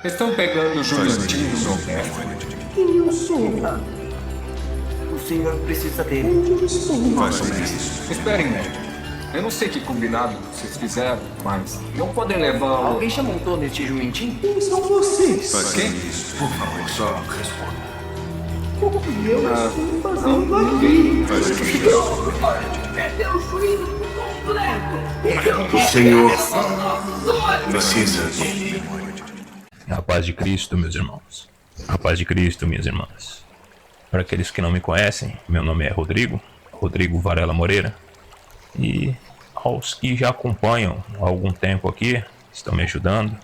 Estão pegando o Juliantinho, Roberto. Quem eu sou? O senhor precisa dele. Onde eu estou? Faz isso. Esperem, médico. Eu não sei que combinado vocês fizeram, mas não podem levá-lo. Alguém já montou neste jumentinho? Quem são vocês? Faz Quem? isso. Por favor, só responda. O que eu estou fazendo aqui? Faz isso. Perdeu o juízo completo. O Senhor precisa dele. A paz de Cristo, meus irmãos. A paz de Cristo, minhas irmãs. Para aqueles que não me conhecem, meu nome é Rodrigo Varela Moreira. E aos que já acompanham há algum tempo aqui, estão me ajudando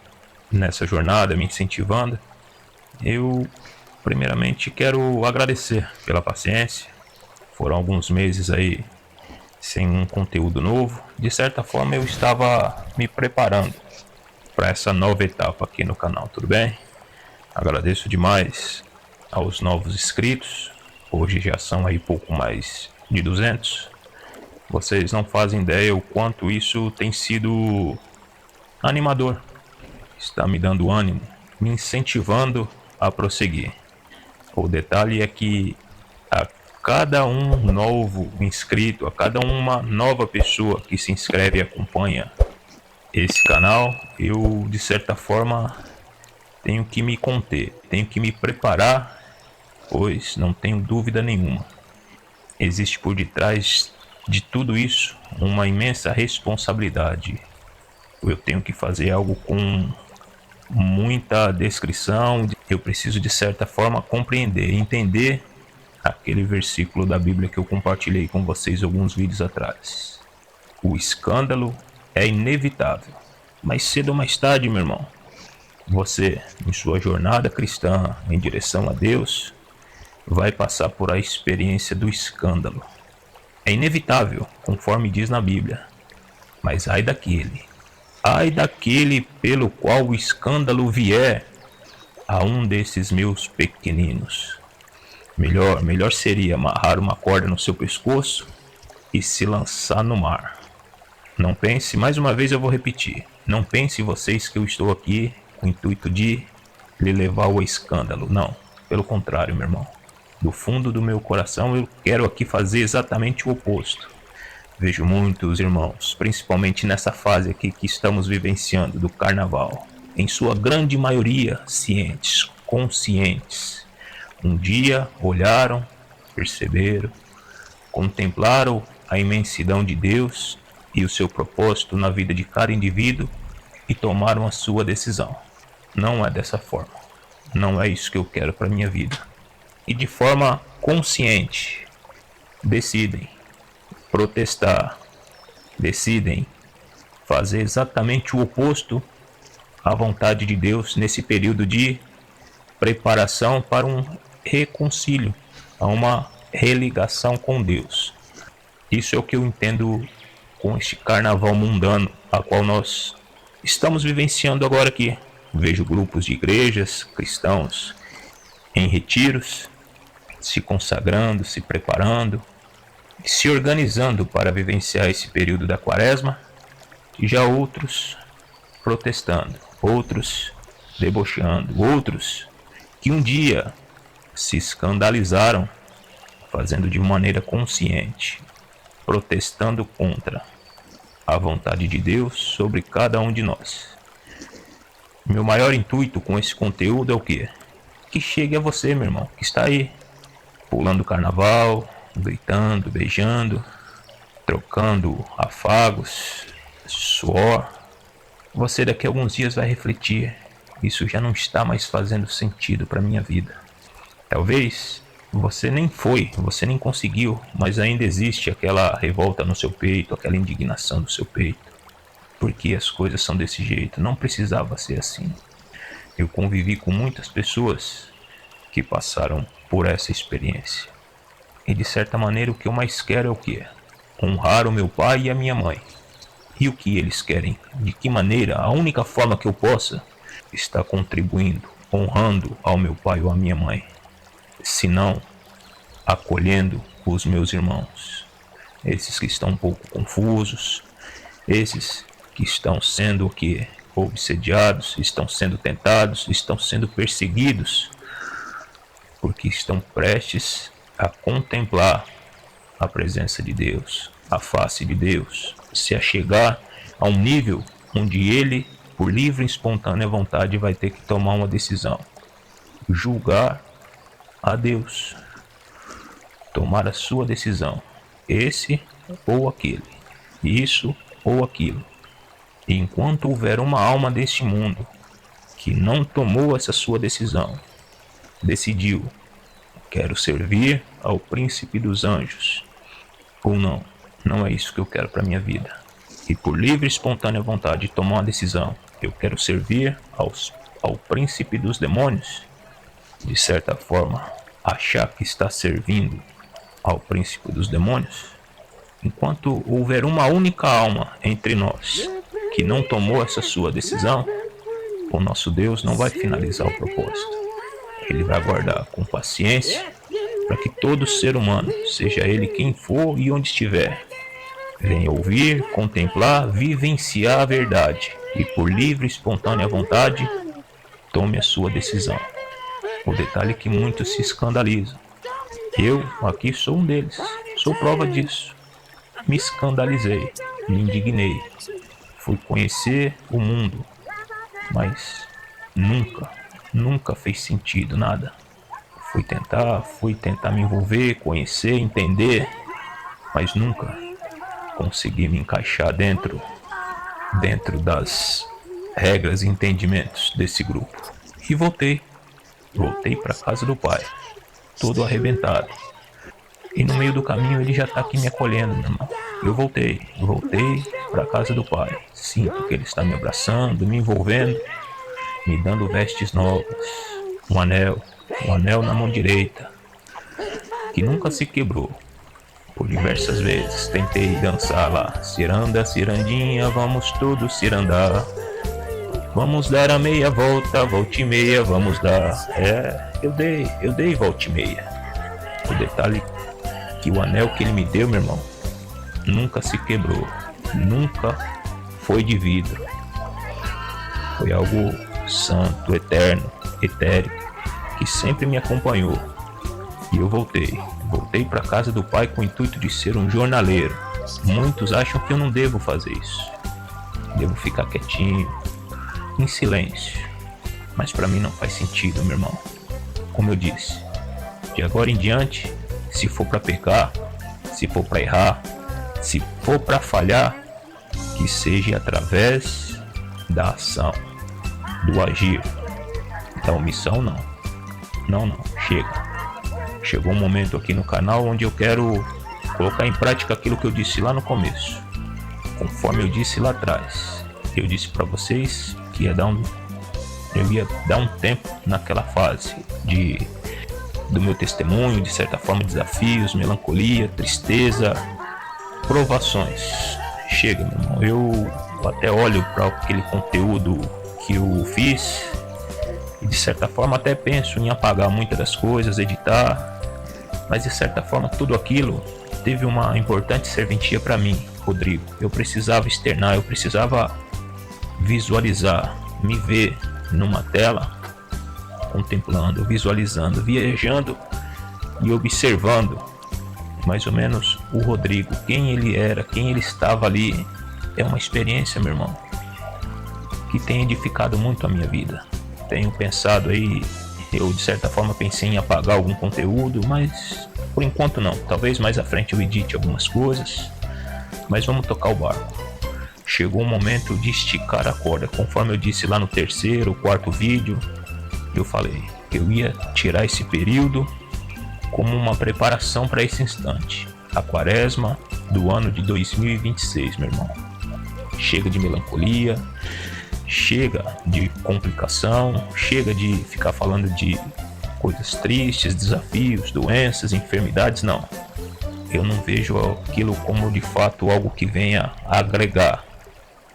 nessa jornada, me incentivando, eu primeiramente quero agradecer pela paciência. Foram alguns meses aí sem um conteúdo novo. De certa forma eu estava me preparando para essa nova etapa aqui no canal, tudo bem? Agradeço demais aos novos inscritos. Hoje já são aí pouco mais de 200. Vocês não fazem ideia o quanto isso tem sido animador. Está me dando ânimo, me incentivando a prosseguir. O detalhe é que a cada um novo inscrito, a cada uma nova pessoa que se inscreve e acompanha esse canal, eu de certa forma tenho que me conter, tenho que me preparar, pois não tenho dúvida nenhuma. Existe por detrás de tudo isso uma imensa responsabilidade. Eu tenho que fazer algo com muita descrição. Eu preciso de certa forma compreender, entender aquele versículo da Bíblia que eu compartilhei com vocês alguns vídeos atrás. O escândalo é inevitável, mais cedo ou mais tarde, meu irmão, você, em sua jornada cristã em direção a Deus, vai passar por a experiência do escândalo. É inevitável, conforme diz na Bíblia, mas ai daquele pelo qual o escândalo vier a um desses meus pequeninos. Melhor seria amarrar uma corda no seu pescoço e se lançar no mar. Não pense, mais uma vez eu vou repetir, não pense vocês que eu estou aqui com o intuito de lhe levar ao escândalo, não, pelo contrário, meu irmão. Do fundo do meu coração eu quero aqui fazer exatamente o oposto. Vejo muitos irmãos, principalmente nessa fase aqui que estamos vivenciando do carnaval, em sua grande maioria cientes, conscientes. Um dia olharam, perceberam, contemplaram a imensidão de Deus e o seu propósito na vida de cada indivíduo e tomaram a sua decisão. Não é dessa forma. Não é isso que eu quero para minha vida. E de forma consciente, decidem protestar, decidem fazer exatamente o oposto à vontade de Deus nesse período de preparação para um reconcílio, a uma religação com Deus. Isso é o que eu entendo com este carnaval mundano, a qual nós estamos vivenciando agora aqui. Vejo grupos de igrejas, cristãos, em retiros, se consagrando, se preparando, se organizando para vivenciar esse período da quaresma, e já outros protestando, outros debochando, outros que um dia se escandalizaram, fazendo de maneira consciente, protestando contra a vontade de Deus sobre cada um de nós. Meu maior intuito com esse conteúdo é o quê? Que chegue a você, meu irmão, que está aí, pulando o carnaval, gritando, beijando, trocando afagos, suor. Você daqui a alguns dias vai refletir, isso já não está mais fazendo sentido para minha vida. Talvez você nem foi, você nem conseguiu, mas ainda existe aquela revolta no seu peito, aquela indignação do seu peito. Porque as coisas são desse jeito, não precisava ser assim. Eu convivi com muitas pessoas que passaram por essa experiência. E de certa maneira o que eu mais quero é o quê? Honrar o meu pai e a minha mãe. E o que eles querem? De que maneira? A única forma que eu possa estar contribuindo, honrando ao meu pai ou à minha mãe. Se não, acolhendo os meus irmãos. Esses que estão um pouco confusos, esses que estão sendo o quê? obsediados, estão sendo tentados, estão sendo perseguidos, porque estão prestes a contemplar a presença de Deus, a face de Deus, se achegar a um nível onde ele, por livre e espontânea vontade, vai ter que tomar uma decisão, julgar a Deus, tomar a sua decisão, esse ou aquele, isso ou aquilo. E enquanto houver uma alma deste mundo que não tomou essa sua decisão, decidiu, quero servir ao príncipe dos anjos, ou não, não é isso que eu quero para minha vida. E por livre e espontânea vontade tomou uma decisão, eu quero servir ao príncipe dos demônios, de certa forma, achar que está servindo ao príncipe dos demônios, enquanto houver uma única alma entre nós que não tomou essa sua decisão, o nosso Deus não vai finalizar o propósito. Ele vai aguardar com paciência para que todo ser humano, seja ele quem for e onde estiver, venha ouvir, contemplar, vivenciar a verdade e por livre e espontânea vontade tome a sua decisão. O detalhe é que muitos se escandalizam. Eu aqui sou um deles, sou prova disso. Me escandalizei, me indignei, fui conhecer o mundo, mas nunca fez sentido nada. Fui tentar me envolver, conhecer, entender, mas nunca consegui me encaixar dentro das regras e entendimentos desse grupo. E voltei para casa do pai, todo arrebentado. E no meio do caminho ele já está aqui me acolhendo, meu irmão. Eu voltei para casa do pai. Sinto que ele está me abraçando, me envolvendo, me dando vestes novas, um anel na mão direita, que nunca se quebrou. Por diversas vezes tentei dançar lá, ciranda, cirandinha, vamos todos cirandar. Vamos dar a meia volta, volta e meia, vamos dar. Eu dei volta e meia. O detalhe é que o anel que ele me deu, meu irmão, nunca se quebrou, nunca foi de vidro. Foi algo santo, eterno, etérico, que sempre me acompanhou. E eu voltei para casa do pai com o intuito de ser um jornaleiro. Muitos acham que eu não devo fazer isso. Devo ficar quietinho, em silêncio. Mas para mim não faz sentido, meu irmão. Como eu disse, de agora em diante, se for para pecar, se for para errar, se for para falhar, que seja através da ação, do agir. Da omissão não, chega. Chegou um momento aqui no canal onde eu quero colocar em prática aquilo que eu disse lá no começo. Conforme eu disse lá atrás, eu disse para vocês que eu ia dar um tempo naquela fase do meu testemunho, de certa forma desafios, melancolia, tristeza, provações. Chega, meu irmão, eu até olho para aquele conteúdo que eu fiz e de certa forma até penso em apagar muitas das coisas, editar, mas de certa forma tudo aquilo teve uma importante serventia para mim, Rodrigo. Eu precisava externar, eu precisava visualizar, me ver numa tela, contemplando, visualizando, viajando e observando mais ou menos o Rodrigo, quem ele era, quem ele estava ali. É uma experiência, meu irmão, que tem edificado muito a minha vida. Tenho pensado aí, eu de certa forma pensei em apagar algum conteúdo, mas por enquanto não. Talvez mais à frente eu edite algumas coisas, mas vamos tocar o barco. Chegou o momento de esticar a corda. Conforme eu disse lá no terceiro, quarto vídeo, eu falei que eu ia tirar esse período como uma preparação para esse instante, a quaresma do ano de 2026, meu irmão. Chega de melancolia, chega de complicação, chega de ficar falando de coisas tristes, desafios, doenças, enfermidades, não. Eu não vejo aquilo como de fato algo que venha agregar.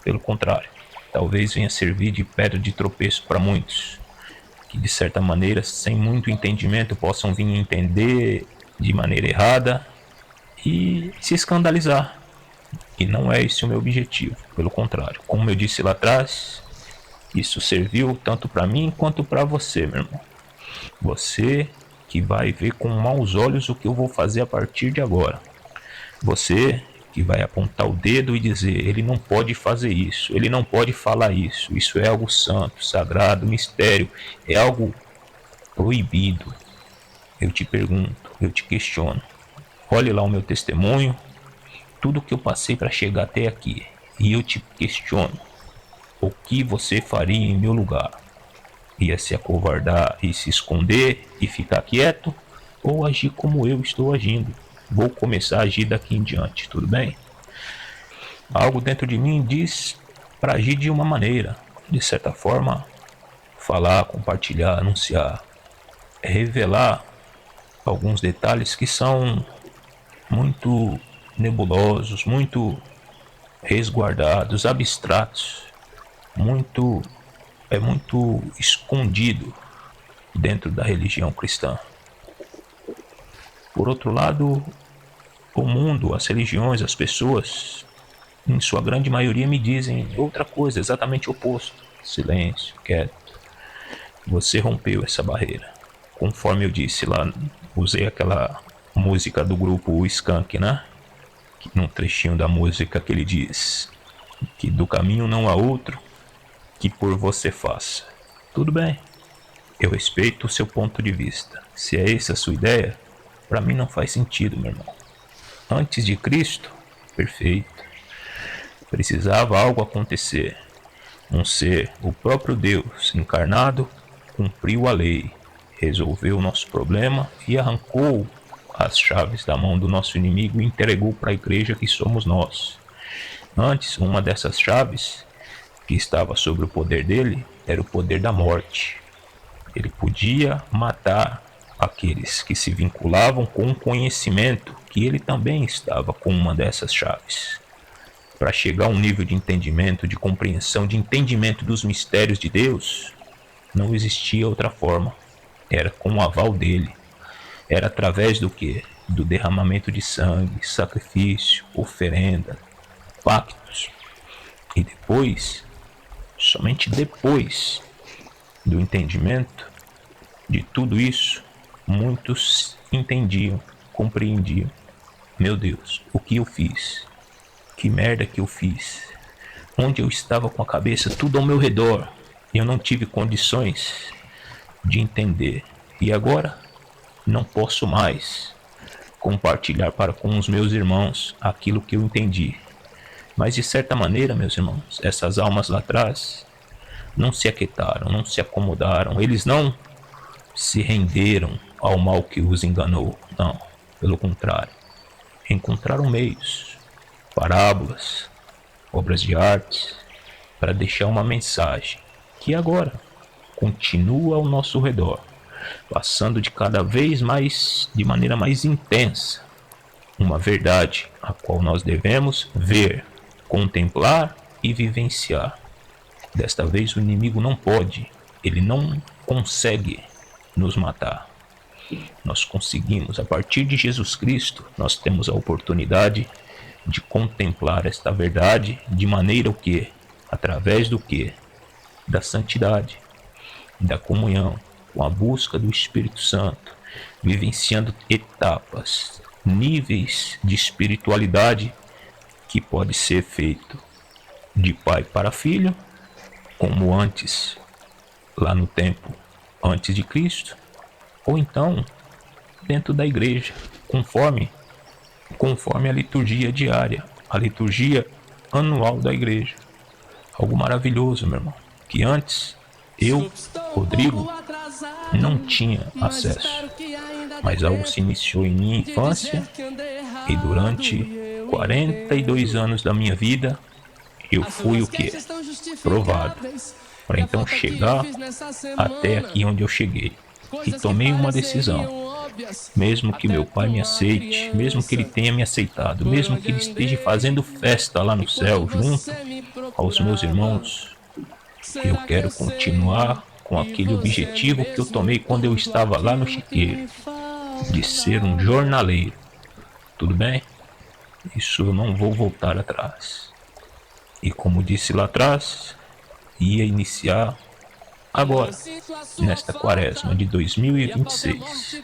Pelo contrário, talvez venha servir de pedra de tropeço para muitos, que de certa maneira, sem muito entendimento, possam vir entender de maneira errada e se escandalizar. E não é esse o meu objetivo, pelo contrário. Como eu disse lá atrás, Isso serviu tanto para mim quanto para você, meu irmão. Você que vai ver com maus olhos o que eu vou fazer a partir de agora. Você que vai apontar o dedo e dizer: ele não pode fazer isso, ele não pode falar isso, isso é algo santo, sagrado, mistério, é algo proibido. Eu te pergunto, eu te questiono. Olhe lá o meu testemunho, tudo que eu passei para chegar até aqui, e eu te questiono: o que você faria em meu lugar? Ia se acovardar e se esconder e ficar quieto, ou agir como eu estou agindo? Vou começar a agir daqui em diante, tudo bem? Algo dentro de mim diz para agir de uma maneira, de certa forma, falar, compartilhar, anunciar, revelar alguns detalhes que são muito nebulosos, muito resguardados, abstratos, muito escondido dentro da religião cristã. Por outro lado, o mundo, as religiões, as pessoas, em sua grande maioria me dizem outra coisa, exatamente o oposto. Silêncio, quieto. Você rompeu essa barreira. Conforme eu disse lá, usei aquela música do grupo Skank, né? Num trechinho da música que ele diz que do caminho não há outro que por você faça. Tudo bem, eu respeito o seu ponto de vista. Se é essa a sua ideia, para mim não faz sentido, meu irmão. Antes de Cristo, perfeito. Precisava algo acontecer. Um ser, o próprio Deus encarnado, cumpriu a lei, resolveu o nosso problema e arrancou as chaves da mão do nosso inimigo e entregou para a igreja que somos nós. Antes, uma dessas chaves que estava sob o poder dele era o poder da morte. Ele podia matar aqueles que se vinculavam com o conhecimento, que ele também estava com uma dessas chaves. Para chegar a um nível de entendimento, de compreensão, de entendimento dos mistérios de Deus, não existia outra forma. Era com o aval dele. Era através do quê? Do derramamento de sangue, sacrifício, oferenda, pactos. E depois, somente depois do entendimento de tudo isso, muitos entendiam, compreendiam. Meu Deus, o que eu fiz? Que merda que eu fiz? Onde eu estava com a cabeça tudo ao meu redor, e eu não tive condições de entender. E agora não posso mais compartilhar para com os meus irmãos aquilo que eu entendi. Mas de certa maneira, meus irmãos, essas almas lá atrás não se aquietaram, não se acomodaram, eles não se renderam ao mal que os enganou. Não, pelo contrário, encontraram meios, parábolas, obras de arte, para deixar uma mensagem que agora continua ao nosso redor, passando de cada vez mais, de maneira mais intensa, uma verdade a qual nós devemos ver, contemplar e vivenciar. Desta vez o inimigo não pode, ele não consegue nos matar. Nós conseguimos, a partir de Jesus Cristo, nós temos a oportunidade de contemplar esta verdade de maneira o quê? Através do quê? Da santidade, da comunhão, com a busca do Espírito Santo, vivenciando etapas, níveis de espiritualidade que pode ser feito de pai para filho, como antes, lá no tempo antes de Cristo, ou então dentro da igreja, conforme a liturgia diária, a liturgia anual da igreja. Algo maravilhoso, meu irmão, que antes eu, Rodrigo, não tinha acesso, mas algo se iniciou em minha infância e durante 42 anos da minha vida eu fui o quê? Provado, para então chegar até aqui onde eu cheguei. E tomei uma decisão, mesmo que meu pai me aceite, mesmo que ele tenha me aceitado, mesmo que ele esteja fazendo festa lá no céu junto aos meus irmãos, eu quero continuar com aquele objetivo que eu tomei quando eu estava lá no chiqueiro, de ser um jornaleiro. Tudo bem? Isso eu não vou voltar atrás. E como disse lá atrás, ia iniciar agora, nesta quaresma de 2026.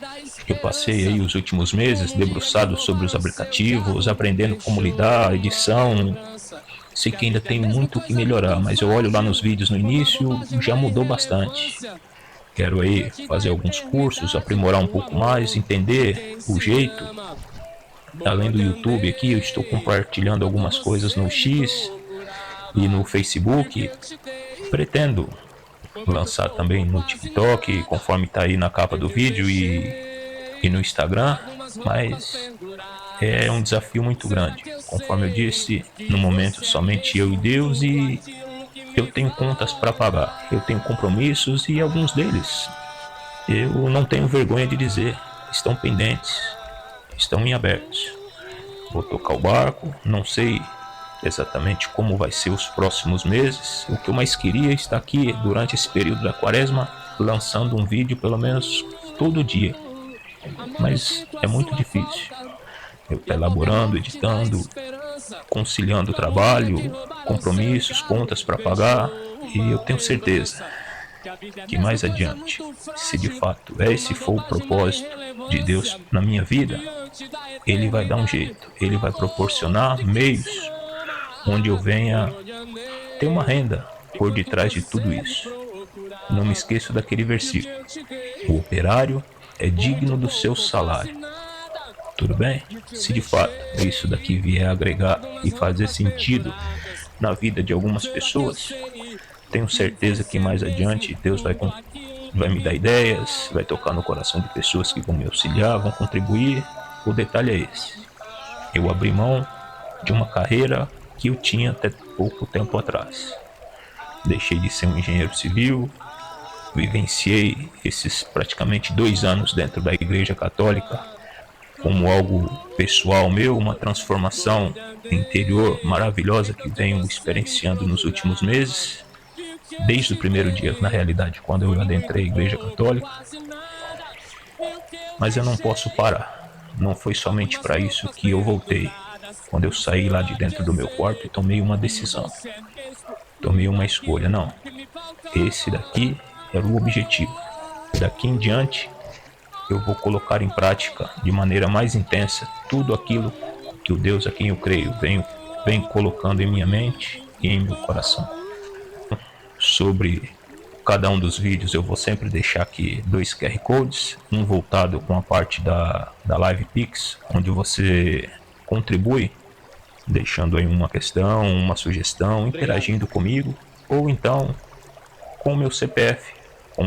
Eu passei aí os últimos meses debruçado sobre os aplicativos, aprendendo como lidar, edição. Sei que ainda tem muito o que melhorar, mas eu olho lá nos vídeos no início, já mudou bastante. Quero aí fazer alguns cursos, aprimorar um pouco mais, entender o jeito. Além do YouTube aqui, eu estou compartilhando algumas coisas no X e no Facebook. Pretendo lançar também no TikTok, conforme está aí na capa do vídeo, e no Instagram, mas é um desafio muito grande. Conforme eu disse, no momento somente eu e Deus, e eu tenho contas para pagar, eu tenho compromissos, e alguns deles eu não tenho vergonha de dizer, estão pendentes, estão em abertos. Vou tocar o barco, não sei exatamente como vai ser os próximos meses. O que eu mais queria é estar aqui durante esse período da quaresma, lançando um vídeo pelo menos todo dia, mas é muito difícil. Eu estou elaborando, editando, conciliando o trabalho, compromissos, contas para pagar, e eu tenho certeza que mais adiante, se de fato esse for o propósito de Deus na minha vida, Ele vai dar um jeito, Ele vai proporcionar meios onde eu venha ter uma renda por detrás de tudo isso. Não me esqueço daquele versículo: o operário é digno do seu salário. Tudo bem? Se de fato isso daqui vier agregar e fazer sentido na vida de algumas pessoas, tenho certeza que mais adiante Deus vai me dar ideias, vai tocar no coração de pessoas que vão me auxiliar, vão contribuir. O detalhe é esse: eu abri mão de uma carreira que eu tinha até pouco tempo atrás. Deixei de ser um engenheiro civil, vivenciei esses praticamente 2 anos dentro da Igreja Católica como algo pessoal meu, uma transformação interior maravilhosa que venho experienciando nos últimos meses, desde o primeiro dia, na realidade, quando eu adentrei a Igreja Católica. Mas eu não posso parar. Não foi somente para isso que eu voltei. Quando eu saí lá de dentro do meu quarto e tomei uma decisão, tomei uma escolha. Não, esse daqui era o objetivo. Daqui em diante eu vou colocar em prática de maneira mais intensa tudo aquilo que o Deus a quem eu creio vem colocando em minha mente e em meu coração. Sobre cada um dos vídeos eu vou sempre deixar aqui 2 QR Codes, um voltado com a parte da Live Pix, onde você contribui, deixando aí uma questão, uma sugestão, interagindo comigo, ou então com o meu CPF, com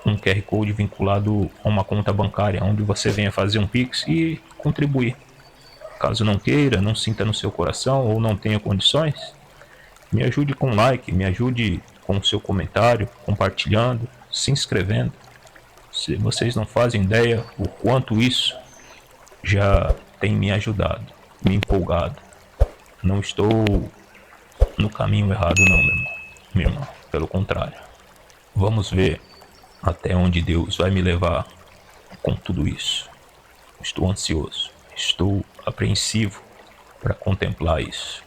um QR Code vinculado a uma conta bancária, onde você venha fazer um Pix e contribuir. Caso não queira, não sinta no seu coração ou não tenha condições, me ajude com like, me ajude com o seu comentário, compartilhando, se inscrevendo. Se vocês não fazem ideia o quanto isso já tem me ajudado, me empolgado. Não estou no caminho errado não, meu irmão. Pelo contrário. Vamos ver até onde Deus vai me levar com tudo isso. Estou ansioso, estou apreensivo para contemplar isso.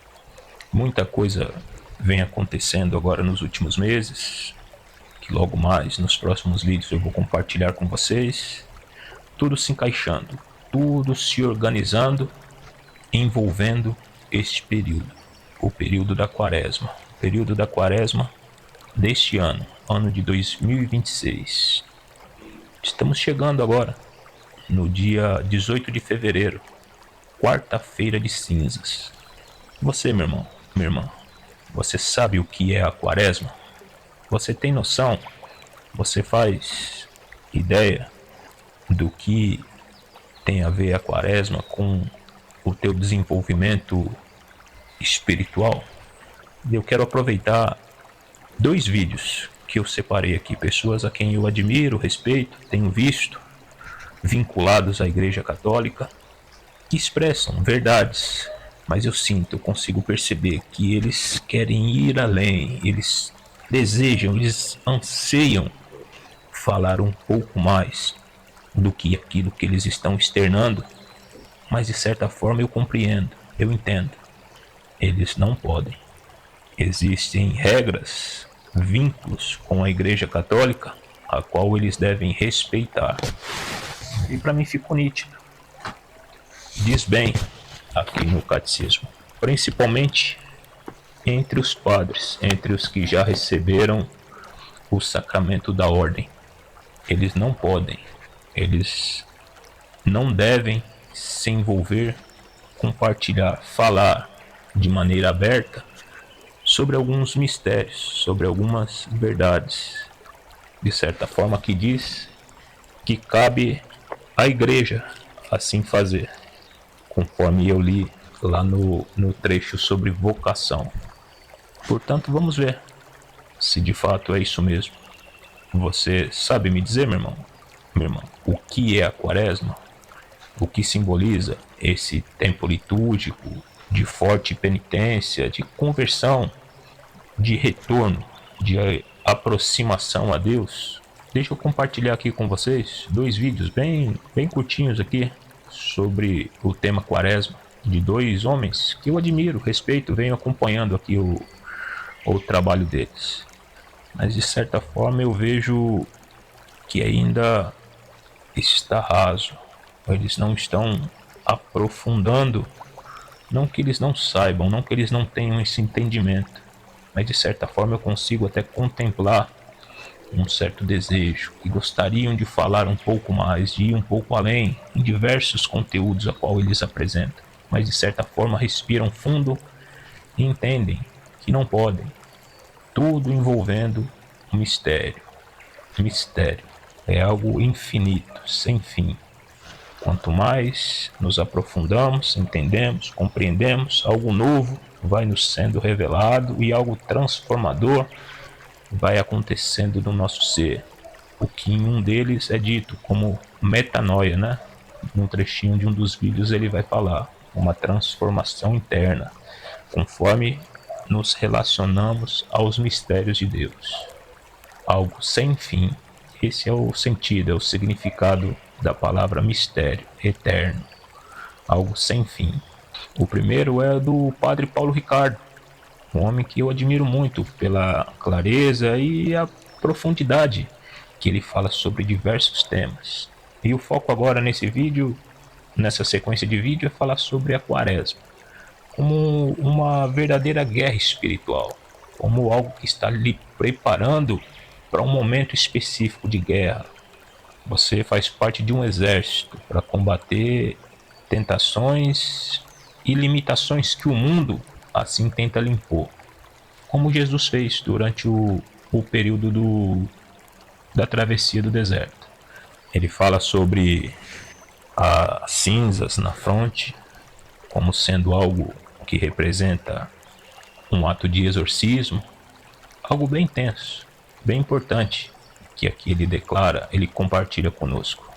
Muita coisa vem acontecendo agora nos últimos meses, que logo mais nos próximos vídeos eu vou compartilhar com vocês. Tudo se encaixando, tudo se organizando, envolvendo este período, o período da quaresma. O período da quaresma deste ano, ano de 2026. Estamos chegando agora no dia 18 de fevereiro, quarta-feira de cinzas. Você, meu irmão, minha irmã, você sabe o que é a quaresma? Você tem noção? Você faz ideia do que tem a ver a quaresma com o teu desenvolvimento espiritual? Eu quero aproveitar 2 vídeos que eu separei aqui, pessoas a quem eu admiro, respeito, tenho visto, vinculados à Igreja Católica, que expressam verdades, mas eu consigo perceber que eles querem ir além, eles desejam, eles anseiam falar um pouco mais do que aquilo que eles estão externando, mas de certa forma eu compreendo, eu entendo. Eles não podem, Existem regras, vínculos com a Igreja Católica, a qual eles devem respeitar. E para mim ficou nítido. Diz bem aqui no catecismo, principalmente entre os padres, entre os que já receberam o sacramento da ordem. Eles não podem, eles não devem se envolver, compartilhar, falar de maneira aberta sobre alguns mistérios, sobre algumas verdades. De certa forma que diz que cabe à igreja assim fazer, conforme eu li lá no trecho sobre vocação. Portanto, vamos ver se de fato é isso mesmo. Você sabe me dizer, meu irmão, o que é a quaresma? O que simboliza esse tempo litúrgico de forte penitência, de conversão, de retorno, de aproximação a Deus? Deixa eu compartilhar aqui com vocês 2 vídeos bem curtinhos aqui sobre o tema quaresma, de 2 homens que eu admiro, respeito, venho acompanhando aqui o trabalho deles. Mas de certa forma eu vejo que ainda está raso. Eles não estão aprofundando, não que eles não saibam, não que eles não tenham esse entendimento, mas de certa forma eu consigo até contemplar um certo desejo, que gostariam de falar um pouco mais, de ir um pouco além em diversos conteúdos a qual eles apresentam, mas de certa forma respiram fundo e entendem que não podem. Tudo envolvendo mistério. Mistério é algo infinito, sem fim. Quanto mais nos aprofundamos, entendemos, compreendemos, algo novo vai nos sendo revelado e algo transformador vai acontecendo no nosso ser. O que em um deles é dito como metanoia, né? Num trechinho de um dos vídeos ele vai falar uma transformação interna, conforme nos relacionamos aos mistérios de Deus. Algo sem fim. Esse é o sentido, é o significado da palavra mistério, eterno. Algo sem fim. O primeiro é do padre Paulo Ricardo, um homem que eu admiro muito pela clareza e a profundidade que ele fala sobre diversos temas. E o foco agora nesse vídeo, nessa sequência de vídeo, é falar sobre a quaresma como uma verdadeira guerra espiritual, como algo que está lhe preparando para um momento específico de guerra. Você faz parte de um exército para combater tentações e limitações que o mundo assim tenta lhe impor, como Jesus fez durante o período da travessia do deserto. Ele fala sobre as cinzas na fronte como sendo algo que representa um ato de exorcismo, algo bem tenso, bem importante, que aqui ele declara, ele compartilha conosco.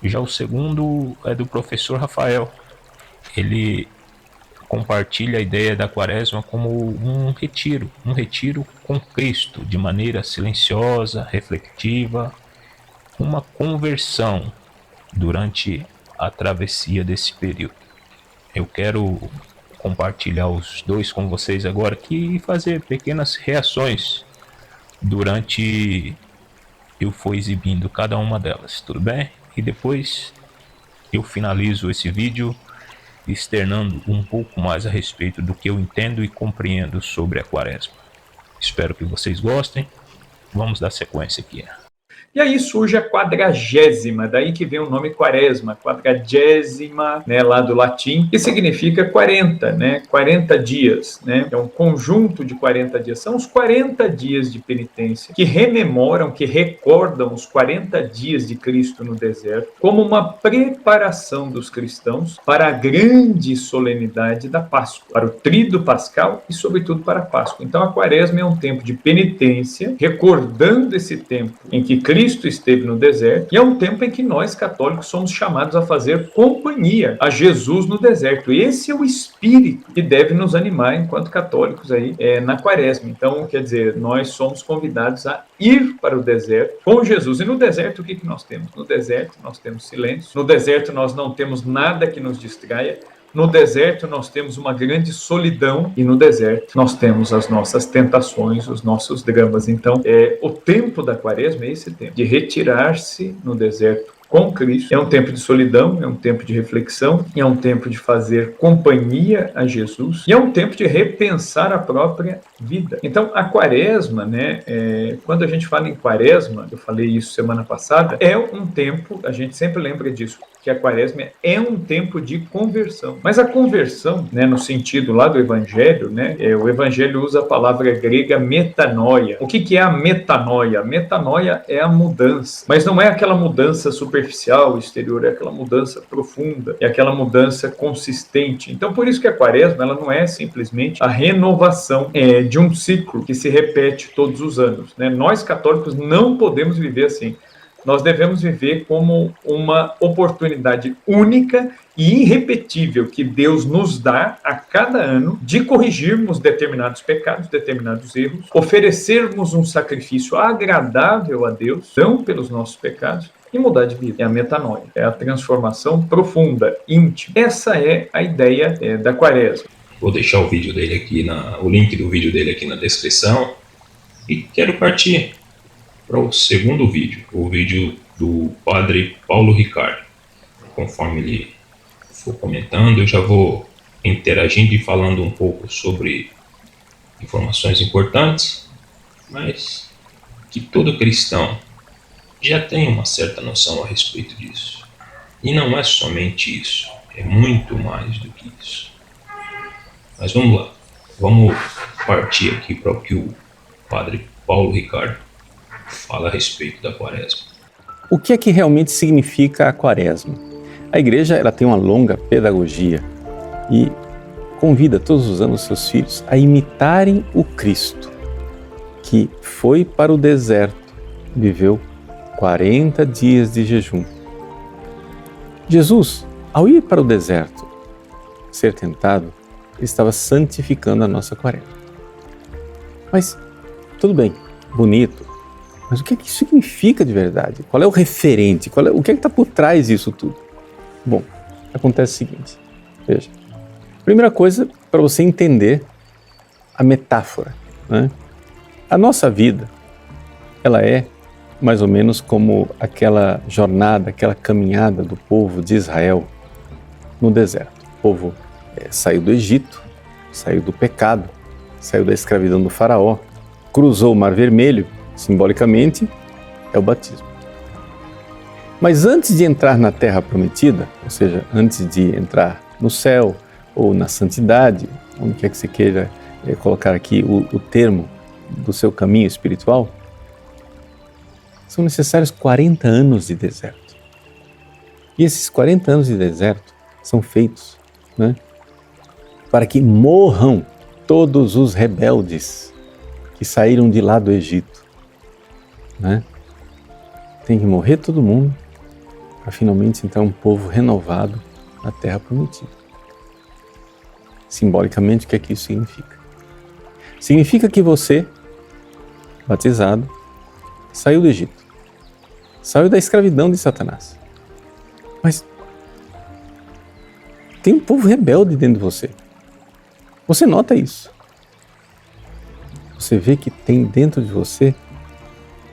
Já o segundo é do professor Rafael. Ele compartilha a ideia da quaresma como um retiro com Cristo, de maneira silenciosa, reflexiva, uma conversão durante a travessia desse período. Eu quero compartilhar os 2 com vocês agora aqui e fazer pequenas reações durante eu for exibindo cada uma delas, tudo bem? E depois eu finalizo esse vídeo externando um pouco mais a respeito do que eu entendo e compreendo sobre a quaresma. Espero que vocês gostem. Vamos dar sequência aqui. E aí surge a 40ª, daí que vem o nome quaresma, 40ª, né, lá do latim, que significa 40, né, 40 dias, né, é um conjunto de 40 dias, são os 40 dias de penitência, que rememoram, que recordam os 40 dias de Cristo no deserto, como uma preparação dos cristãos para a grande solenidade da Páscoa, para o tríduo pascal e sobretudo para a Páscoa. Então a quaresma é um tempo de penitência, recordando esse tempo em que Cristo esteve no deserto, e é um tempo em que nós, católicos, somos chamados a fazer companhia a Jesus no deserto. Esse é o espírito que deve nos animar enquanto católicos aí na quaresma. Então, quer dizer, nós somos convidados a ir para o deserto com Jesus. E no deserto, o que nós temos? No deserto, nós temos silêncio. No deserto, nós não temos nada que nos distraia. No deserto nós temos uma grande solidão e no deserto nós temos as nossas tentações, os nossos dramas. Então, o tempo da quaresma é esse tempo de retirar-se no deserto com Cristo. É um tempo de solidão, é um tempo de reflexão, é um tempo de fazer companhia a Jesus e é um tempo de repensar a própria vida. Então, a quaresma, quando a gente fala em quaresma, eu falei isso semana passada, é um tempo, a gente sempre lembra disso, que a quaresma é um tempo de conversão. Mas a conversão, no sentido lá do evangelho, o evangelho usa a palavra grega metanoia. O que é a metanoia? A metanoia é a mudança, mas não é aquela mudança superficial, exterior, é aquela mudança profunda, é aquela mudança consistente. Então, por isso que a quaresma, ela não é simplesmente a renovação de um ciclo que se repete todos os anos. Nós, católicos, não podemos viver assim. Nós devemos viver como uma oportunidade única e irrepetível que Deus nos dá a cada ano de corrigirmos determinados pecados, determinados erros, oferecermos um sacrifício agradável a Deus, não pelos nossos pecados, e mudar de vida. É a metanoia, é a transformação profunda, íntima. Essa é a ideia da quaresma. Vou deixar o vídeo dele aqui, o link do vídeo dele aqui na descrição. E quero partir para o segundo vídeo, o vídeo do padre Paulo Ricardo. Conforme ele for comentando, eu já vou interagindo e falando um pouco sobre informações importantes, mas que todo cristão já tem uma certa noção a respeito disso. E não é somente isso, é muito mais do que isso. Mas vamos lá, vamos partir aqui para o que o padre Paulo Ricardo fala a respeito da quaresma. O que é que realmente significa a quaresma? A igreja ela tem uma longa pedagogia e convida todos os anos seus filhos a imitarem o Cristo, que foi para o deserto, viveu 40 dias de jejum. Jesus, ao ir para o deserto ser tentado, ele estava santificando a nossa quaresma. Mas, tudo bem, bonito, mas o que é que isso significa de verdade? Qual é o referente? O que é que está por trás disso tudo? Bom, acontece o seguinte, veja. Primeira coisa, para você entender a metáfora, A nossa vida, ela é mais ou menos como aquela jornada, aquela caminhada do povo de Israel no deserto. O povo saiu do Egito, saiu do pecado, saiu da escravidão do faraó, cruzou o Mar Vermelho, simbolicamente, é o batismo. Mas antes de entrar na Terra Prometida, ou seja, antes de entrar no céu ou na santidade, onde quer que você queira colocar aqui o termo do seu caminho espiritual, são necessários 40 anos de deserto. E esses 40 anos de deserto são feitos para que morram todos os rebeldes que saíram de lá do Egito. Tem que morrer todo mundo para finalmente entrar um povo renovado na Terra Prometida. Simbolicamente, o que é que isso significa? Significa que você, batizado, saiu do Egito, saiu da escravidão de Satanás. Mas tem um povo rebelde dentro de você. Você nota isso. Você vê que tem dentro de você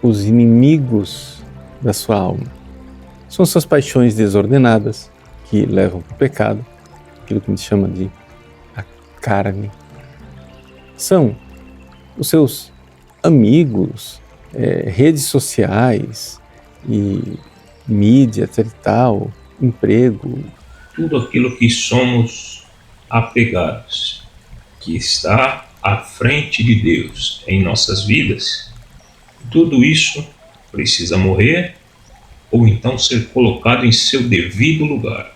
os inimigos da sua alma. São suas paixões desordenadas que levam para o pecado, aquilo que a gente chama de a carne. São os seus amigos, redes sociais e mídia, etc e tal, emprego. Tudo aquilo que somos apegados, que está à frente de Deus em nossas vidas, tudo isso precisa morrer ou então ser colocado em seu devido lugar.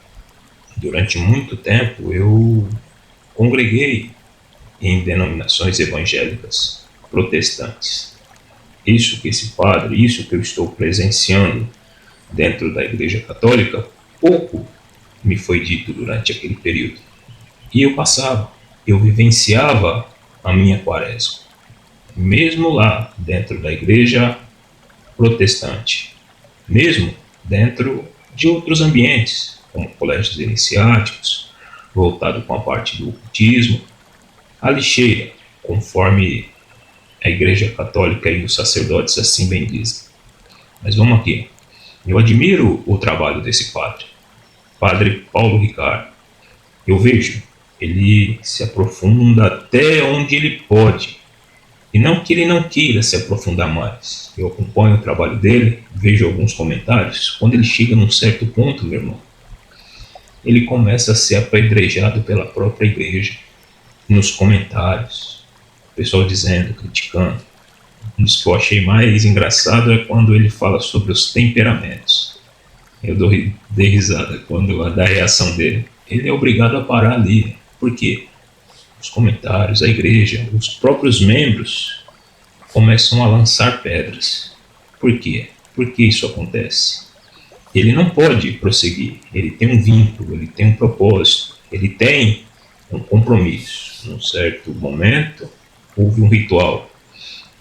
Durante muito tempo eu congreguei em denominações evangélicas protestantes. Isso que esse padre, isso que eu estou presenciando dentro da Igreja Católica, pouco me foi dito durante aquele período. E eu vivenciava a minha quaresma, mesmo lá dentro da Igreja protestante, mesmo dentro de outros ambientes, como colégios iniciáticos, voltado com a parte do ocultismo, a lixeira, conforme a Igreja Católica e os sacerdotes assim bem dizem. Mas vamos aqui. Eu admiro o trabalho desse Padre Paulo Ricardo. Eu vejo, ele se aprofunda até onde ele pode. E não que ele não queira se aprofundar mais. Eu acompanho o trabalho dele, vejo alguns comentários. Quando ele chega num certo ponto, meu irmão, ele começa a ser apedrejado pela própria igreja. Nos comentários, o pessoal dizendo, criticando. Um dos que eu achei mais engraçado é quando ele fala sobre os temperamentos. Eu dei risada da reação dele. Ele é obrigado a parar ali. Por quê? Os comentários, a igreja, os próprios membros começam a lançar pedras. Por quê? Por que isso acontece? Ele não pode prosseguir. Ele tem um vínculo, ele tem um propósito, ele tem um compromisso. Num certo momento, houve um ritual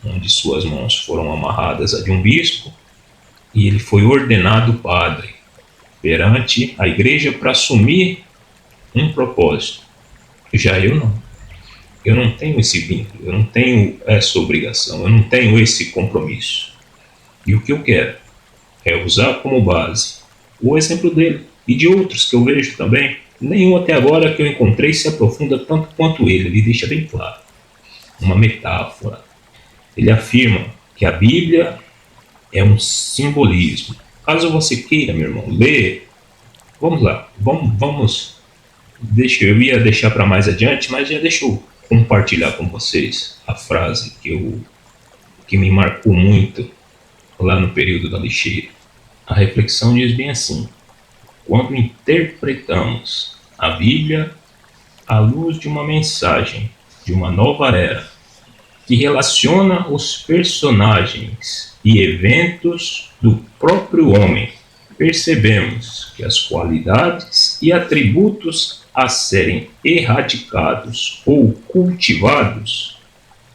onde suas mãos foram amarradas a de um bispo e ele foi ordenado padre perante a igreja para assumir um propósito. Já eu não tenho esse vínculo, eu não tenho essa obrigação, eu não tenho esse compromisso. E o que eu quero é usar como base o exemplo dele e de outros que eu vejo também. Nenhum até agora que eu encontrei se aprofunda tanto quanto ele deixa bem claro. Uma metáfora. Ele afirma que a Bíblia é um simbolismo. Caso você queira, meu irmão, ler, vamos lá, vamos. Eu ia deixar para mais adiante, mas já deixa eu compartilhar com vocês a frase que me marcou muito lá no período da lixeira. A reflexão diz bem assim: quando interpretamos a Bíblia à luz de uma mensagem de uma nova era, que relaciona os personagens e eventos do próprio homem, percebemos que as qualidades e atributos a serem erradicados ou cultivados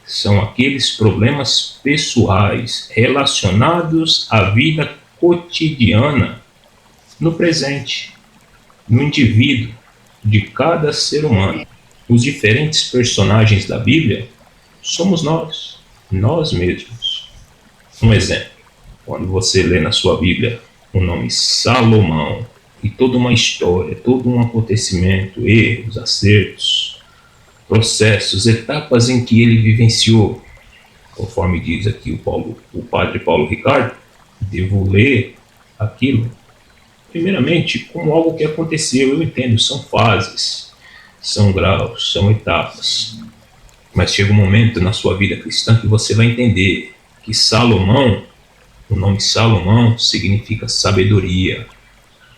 são aqueles problemas pessoais relacionados à vida cotidiana, no presente, no indivíduo de cada ser humano. Os diferentes personagens da Bíblia somos nós mesmos. Um exemplo, quando você lê na sua Bíblia o nome Salomão, e toda uma história, todo um acontecimento, erros, acertos, processos, etapas em que ele vivenciou, conforme diz aqui o Padre Paulo Ricardo, devo ler aquilo, primeiramente, como algo que aconteceu. Eu entendo, são fases, são graus, são etapas. Mas chega um momento na sua vida cristã que você vai entender que Salomão, o nome Salomão significa sabedoria.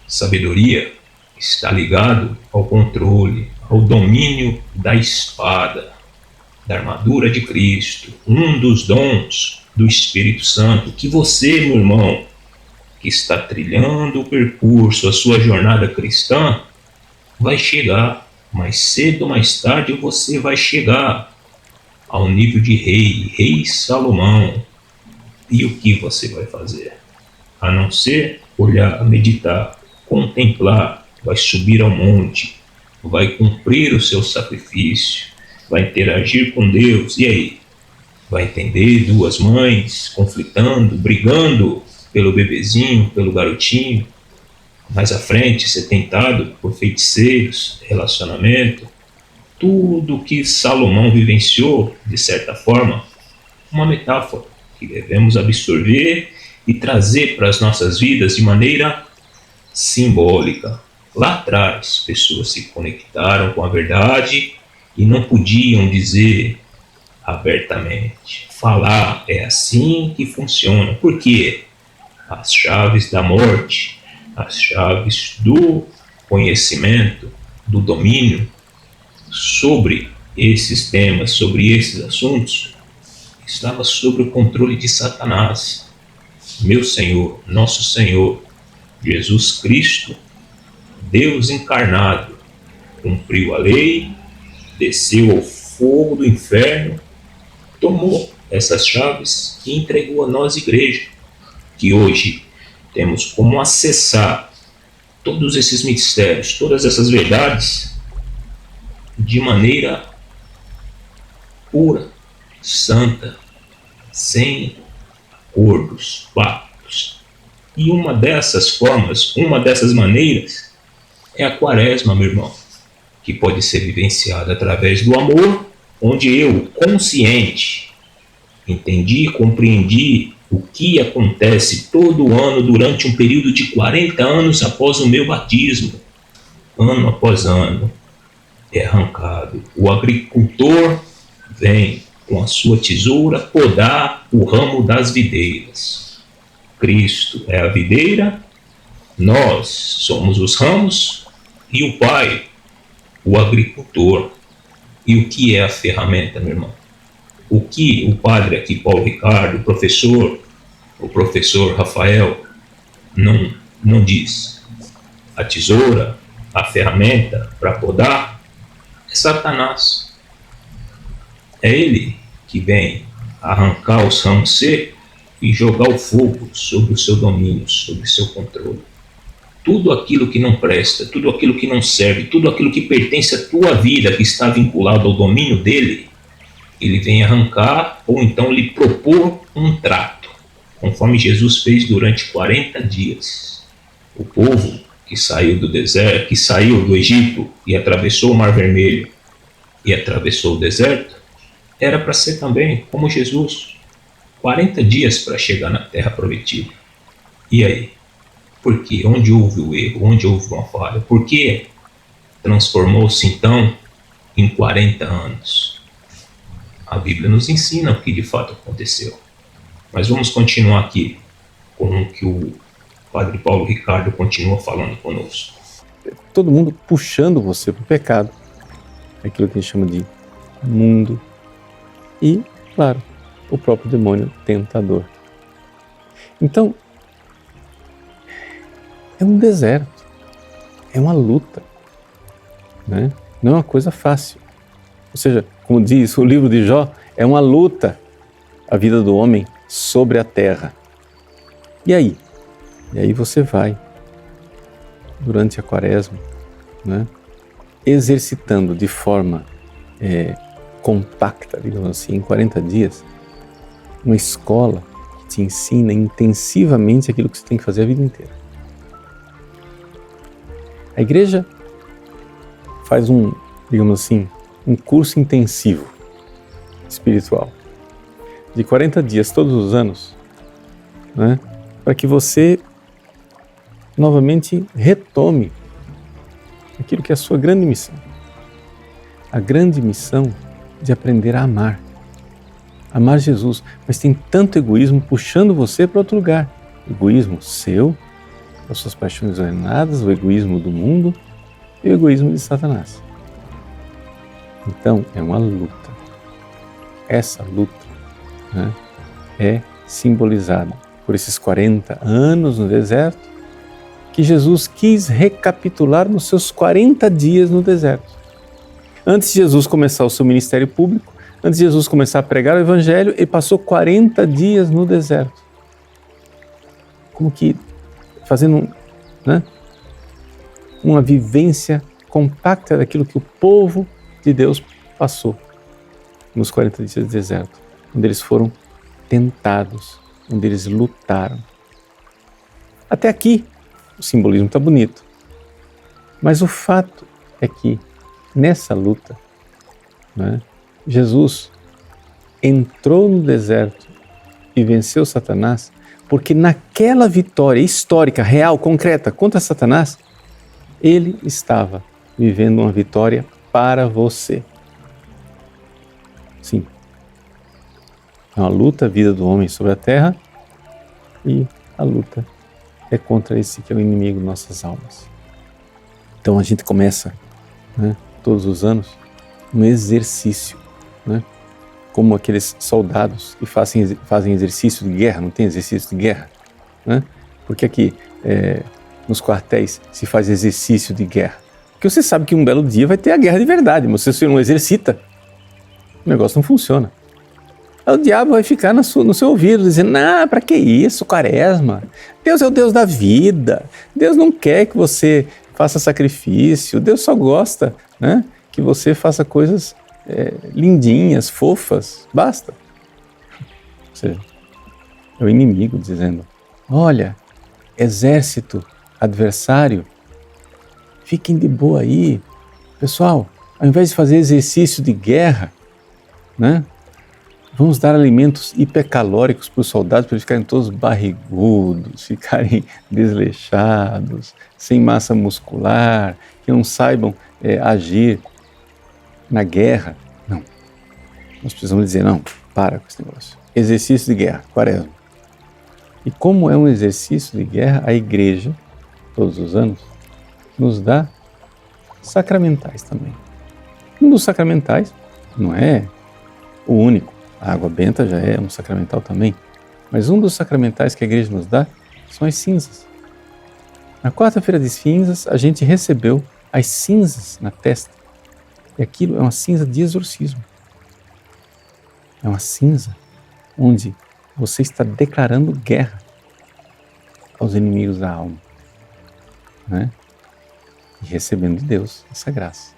Sabedoria está ligado ao controle, ao domínio da espada, da armadura de Cristo, um dos dons do Espírito Santo, que você, meu irmão, que está trilhando o percurso, a sua jornada cristã, vai chegar. Mais cedo ou mais tarde você vai chegar ao nível de rei Salomão. E o que você vai fazer? A não ser olhar, meditar, contemplar, vai subir ao monte, vai cumprir o seu sacrifício, vai interagir com Deus. E aí? Vai entender duas mães conflitando, brigando pelo bebezinho, pelo garotinho. Mais à frente, ser tentado por feiticeiros, relacionamento. Tudo que Salomão vivenciou, de certa forma, uma metáfora que devemos absorver e trazer para as nossas vidas de maneira simbólica. Lá atrás, pessoas se conectaram com a verdade e não podiam dizer abertamente. Falar é assim que funciona. Por quê? As chaves da morte, as chaves do conhecimento, do domínio sobre esses temas, sobre esses assuntos, estava sob o controle de Satanás. Meu Senhor, nosso Senhor, Jesus Cristo, Deus encarnado, cumpriu a lei, desceu ao fogo do inferno, tomou essas chaves e entregou a nós, igreja, que hoje temos como acessar todos esses mistérios, todas essas verdades, de maneira pura, santa, sem acordos, pactos. E uma dessas formas, uma dessas maneiras é a quaresma, meu irmão, que pode ser vivenciada através do amor, onde eu, consciente, entendi e compreendi o que acontece todo ano durante um período de 40 anos após o meu batismo. Ano após ano é arrancado. O agricultor vem com a sua tesoura podar o ramo das videiras. Cristo é a videira, nós somos os ramos e o Pai, o agricultor. E o que é a ferramenta, meu irmão? O que o padre aqui, Paulo Ricardo, o professor Rafael, não diz? A tesoura, a ferramenta para podar é Satanás. É ele que vem arrancar os ramos secos e jogar o fogo sobre o seu domínio, sobre o seu controle. Tudo aquilo que não presta, tudo aquilo que não serve, tudo aquilo que pertence à tua vida, que está vinculado ao domínio dele, ele vem arrancar ou então lhe propor um trato, conforme Jesus fez durante 40 dias. O povo que saiu do deserto, que saiu do Egito e atravessou o Mar Vermelho e atravessou o deserto, era para ser também como Jesus, 40 dias para chegar na terra prometida. E aí? Por quê? Onde houve o erro? Onde houve uma falha? Por que transformou-se então em 40 anos? A Bíblia nos ensina o que de fato aconteceu. Mas vamos continuar aqui com o que o Padre Paulo Ricardo continua falando conosco. Todo mundo puxando você para o pecado, aquilo que a gente chama de mundo, e, claro, o próprio demônio tentador. Então, é um deserto, é uma luta, né? Não é uma coisa fácil. Ou seja, como diz o livro de Jó, é uma luta a vida do homem sobre a terra. E aí? E aí você vai, durante a quaresma, né, exercitando de forma compacta, digamos assim, em 40 dias, uma escola que te ensina intensivamente aquilo que você tem que fazer a vida inteira. A igreja faz digamos assim, um curso intensivo espiritual de 40 dias todos os anos, né, para que você novamente retome aquilo que é a sua grande missão. A grande missão de aprender a amar. Amar Jesus, mas tem tanto egoísmo puxando você para outro lugar. Egoísmo seu, as suas paixões ordenadas, o egoísmo do mundo e o egoísmo de Satanás. Então, é uma luta. Essa luta, né, é simbolizada por esses 40 anos no deserto, que Jesus quis recapitular nos seus 40 dias no deserto. Antes de Jesus começar o seu ministério público, antes de Jesus começar a pregar o Evangelho, ele passou 40 dias no deserto. Como que fazendo, né, uma vivência compacta daquilo que o povo de Deus passou nos 40 dias do deserto, onde eles foram tentados, onde eles lutaram. Até aqui, o simbolismo está bonito. Mas o fato é que, nessa luta, né, Jesus entrou no deserto e venceu Satanás, porque naquela vitória histórica, real, concreta contra Satanás, ele estava vivendo uma vitória para você. Sim. É uma luta, a vida do homem sobre a terra, e a luta é contra esse que é o inimigo de nossas almas. Então a gente começa, né, todos os anos, um exercício, né, como aqueles soldados que fazem exercício de guerra, não tem exercício de guerra, né? Porque aqui nos quartéis se faz exercício de guerra. Porque você sabe que um belo dia vai ter a guerra de verdade, mas se você não exercita, o negócio não funciona. Aí o diabo vai ficar no seu ouvido dizendo: não, para que isso, quaresma? Deus é o Deus da vida, Deus não quer que você faça sacrifício, Deus só gosta, né, que você faça coisas lindinhas, fofas, basta. Ou seja, é o inimigo dizendo: olha, exército adversário, fiquem de boa aí. Pessoal, ao invés de fazer exercício de guerra, né, vamos dar alimentos hipercalóricos para os soldados, para eles ficarem todos barrigudos, ficarem desleixados, sem massa muscular, que não saibam agir na guerra. Não. Nós precisamos dizer: não, para com esse negócio. Exercício de guerra, quaresma. E como é um exercício de guerra, a igreja, todos os anos, nos dá sacramentais também. Um dos sacramentais não é o único. A água benta já é um sacramental também. Mas um dos sacramentais que a igreja nos dá são as cinzas. Na quarta-feira de cinzas, a gente recebeu as cinzas na testa. E aquilo é uma cinza de exorcismo. É uma cinza onde você está declarando guerra aos inimigos da alma, né? E recebendo de Deus essa graça.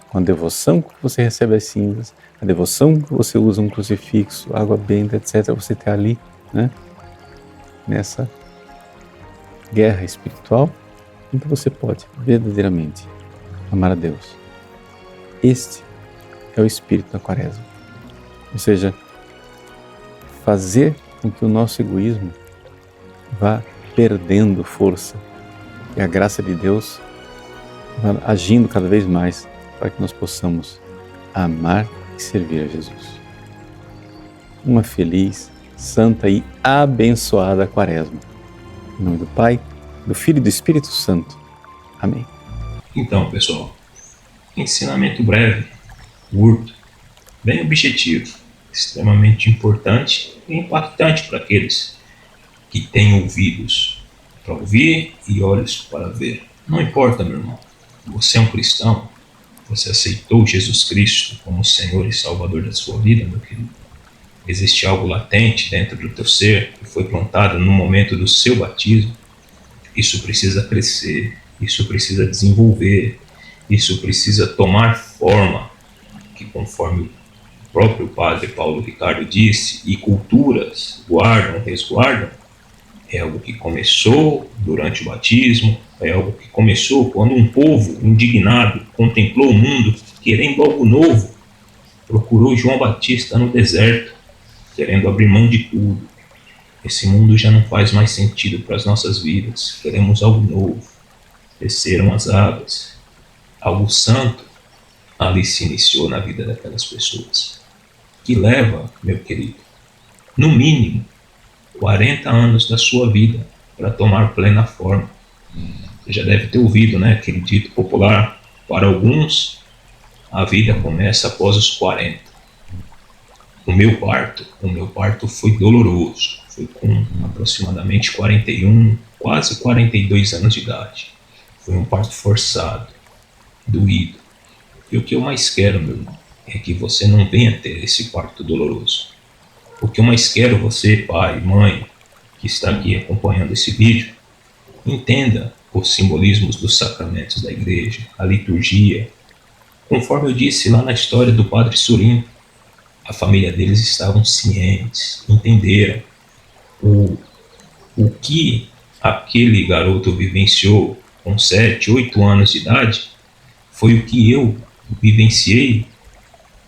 Com a devoção que você recebe as cinzas, a devoção que você usa um crucifixo, água benta, etc., você está ali, né? Nessa guerra espiritual, então você pode verdadeiramente amar a Deus. Este é o espírito da quaresma. Ou seja, fazer com que o nosso egoísmo vá perdendo força e a graça de Deus vá agindo cada vez mais para que nós possamos amar e servir a Jesus. Uma feliz, santa e abençoada quaresma. Em nome do Pai, do Filho e do Espírito Santo. Amém. Então, pessoal, ensinamento breve, curto, bem objetivo, extremamente importante e impactante para aqueles que têm ouvidos para ouvir e olhos para ver. Não importa, meu irmão, você é um cristão, você aceitou Jesus Cristo como Senhor e Salvador da sua vida, meu querido. Existe algo latente dentro do teu ser que foi plantado no momento do seu batismo. Isso precisa crescer, isso precisa desenvolver, isso precisa tomar forma, que conforme o próprio padre Paulo Ricardo disse, e culturas guardam, resguardam, é algo que começou durante o batismo, é algo que começou quando um povo indignado contemplou o mundo querendo algo novo, procurou João Batista no deserto, querendo abrir mão de tudo. Esse mundo já não faz mais sentido para as nossas vidas, queremos algo novo. Desceram as águas, algo santo ali se iniciou na vida daquelas pessoas, que leva, meu querido, no mínimo 40 anos da sua vida para tomar plena forma. Você já deve ter ouvido, né, aquele dito popular: para alguns a vida começa após os 40. O meu parto foi doloroso, foi com aproximadamente 41, quase 42 anos de idade. Foi um parto forçado, doído. E o que eu mais quero, meu irmão, é que você não venha ter esse parto doloroso. O que eu mais quero, você, pai, mãe, que está aqui acompanhando esse vídeo, entenda os simbolismos dos sacramentos da igreja, a liturgia. Conforme eu disse lá na história do padre Surim, a família deles estavam cientes, entenderam o que aquele garoto vivenciou com 7, 8 anos de idade, foi o que eu vivenciei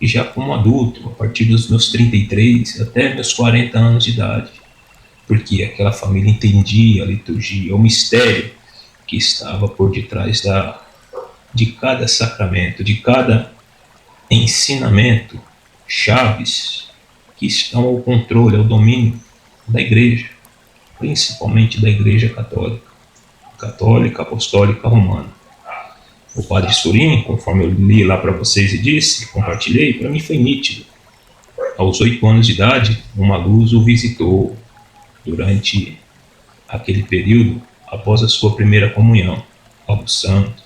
e já como adulto, a partir dos meus 33 até meus 40 anos de idade, porque aquela família entendia a liturgia, o mistério que estava por detrás de cada sacramento, de cada ensinamento, chaves que estão ao controle, ao domínio da igreja, principalmente da igreja católica, apostólica, romana. O padre Surim, conforme eu li lá para vocês e disse, compartilhei, para mim foi nítido. Aos 8 anos de idade, uma luz o visitou durante aquele período após a sua primeira comunhão, algo santo.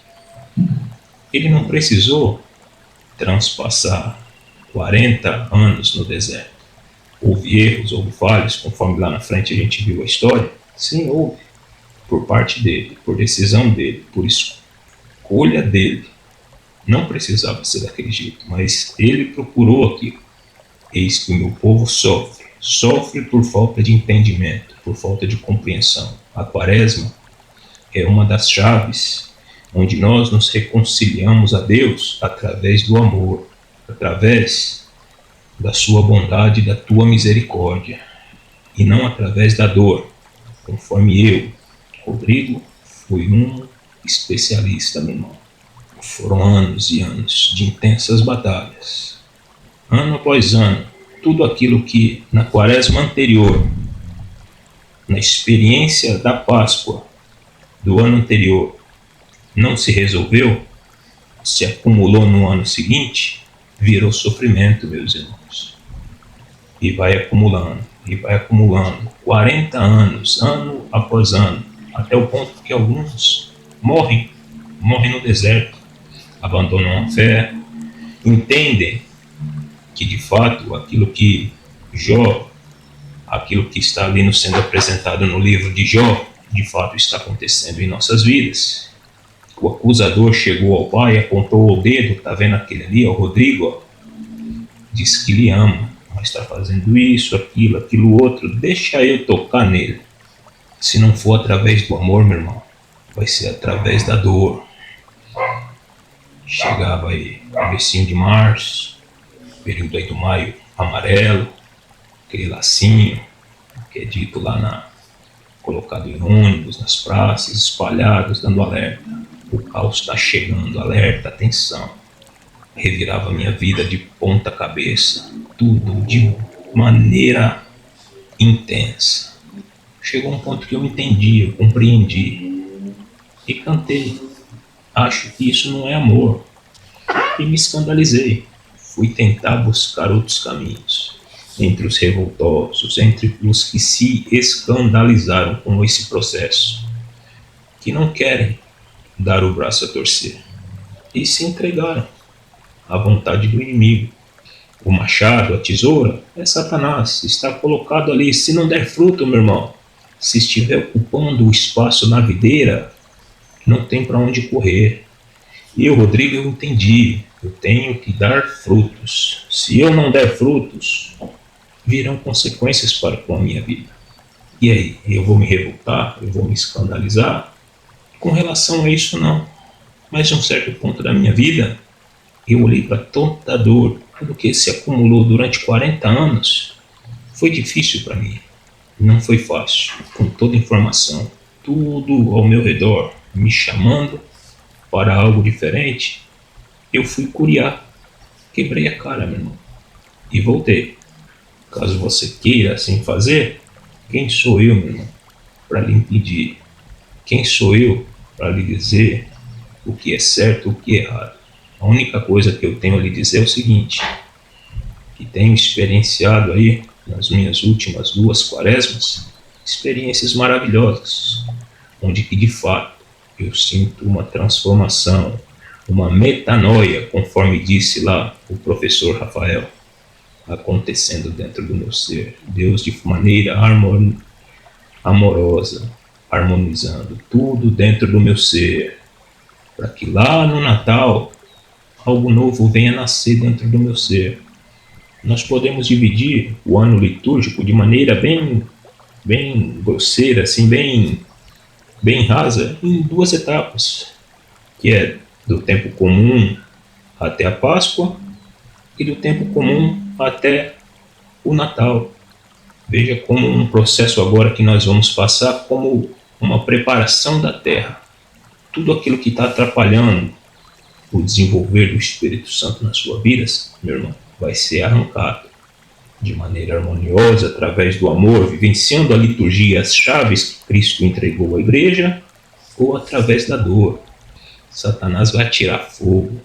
Ele não precisou transpassar 40 anos no deserto. Houve erros, houve falhas, conforme lá na frente a gente viu a história. Sim, houve, por parte dele, por decisão dele, por escolha dele, Não precisava ser daquele jeito, mas ele procurou aquilo. Eis que o meu povo sofre por falta de entendimento, por falta de compreensão. A Quaresma é uma das chaves onde nós nos reconciliamos a Deus através do amor, através da sua bondade e da tua misericórdia, e não através da dor, conforme eu, Rodrigo, fui um especialista, meu irmão. Foram anos e anos de intensas batalhas, ano após ano. Tudo aquilo que na Quaresma anterior, na experiência da Páscoa do ano anterior, não se resolveu, se acumulou no ano seguinte, virou sofrimento, meus irmãos. E vai acumulando, 40 anos, ano após ano, até o ponto que alguns morrem no deserto, abandonam a fé, entendem que de fato aquilo que Jó, aquilo que está ali nos sendo apresentado no livro de Jó, de fato está acontecendo em nossas vidas. O acusador chegou ao pai, apontou o dedo, está vendo aquele ali, o Rodrigo, ó, diz que lhe ama, mas está fazendo isso, aquilo outro, deixa eu tocar nele. Se não for através do amor, meu irmão, vai ser através da dor. Chegava aí, comecinho de março, período aí do maio amarelo, aquele lacinho, que é dito lá colocado em ônibus, nas praças, espalhados, dando alerta. O caos está chegando, alerta, atenção. Revirava minha vida de ponta cabeça, tudo de maneira intensa. Chegou um ponto que eu entendi, eu compreendi e cantei. Acho que isso não é amor. E me escandalizei. Fui tentar buscar outros caminhos. Entre os revoltosos, entre os que se escandalizaram com esse processo, que não querem dar o braço a torcer e se entregaram à vontade do inimigo. O machado, a tesoura, é Satanás, está colocado ali. Se não der fruto, meu irmão, se estiver ocupando o espaço na videira, não tem para onde correr. E eu, Rodrigo, eu entendi, eu tenho que dar frutos. Se eu não der frutos, virão consequências para com a minha vida. E aí, eu vou me revoltar, eu vou me escandalizar? Com relação a isso, não. Mas em um certo ponto da minha vida, eu olhei para toda a dor, tudo que se acumulou durante 40 anos, foi difícil para mim. Não foi fácil, com toda a informação, tudo ao meu redor, me chamando para algo diferente. Eu fui curiar, quebrei a cara, meu irmão, e voltei. Caso você queira assim fazer, quem sou eu, meu irmão, para lhe impedir? Quem sou eu para lhe dizer o que é certo e o que é errado? A única coisa que eu tenho a lhe dizer é o seguinte, que tenho experienciado aí, nas minhas últimas 2 quaresmas, experiências maravilhosas, onde que de fato eu sinto uma transformação, uma metanoia, conforme disse lá o professor Rafael, acontecendo dentro do meu ser. Deus de maneira amorosa, harmonizando tudo dentro do meu ser, para que lá no Natal algo novo venha nascer dentro do meu ser. Nós podemos dividir o ano litúrgico de maneira bem grosseira, assim, bem rasa, em 2 etapas, que é do tempo comum até a Páscoa e do tempo comum até o Natal. Veja como um processo agora que nós vamos passar como uma preparação da terra. Tudo aquilo que está atrapalhando o desenvolver do Espírito Santo nas suas vidas, meu irmão, vai ser arrancado de maneira harmoniosa, através do amor, vivenciando a liturgia, as chaves que Cristo entregou à igreja, ou através da dor. Satanás vai tirar fogo,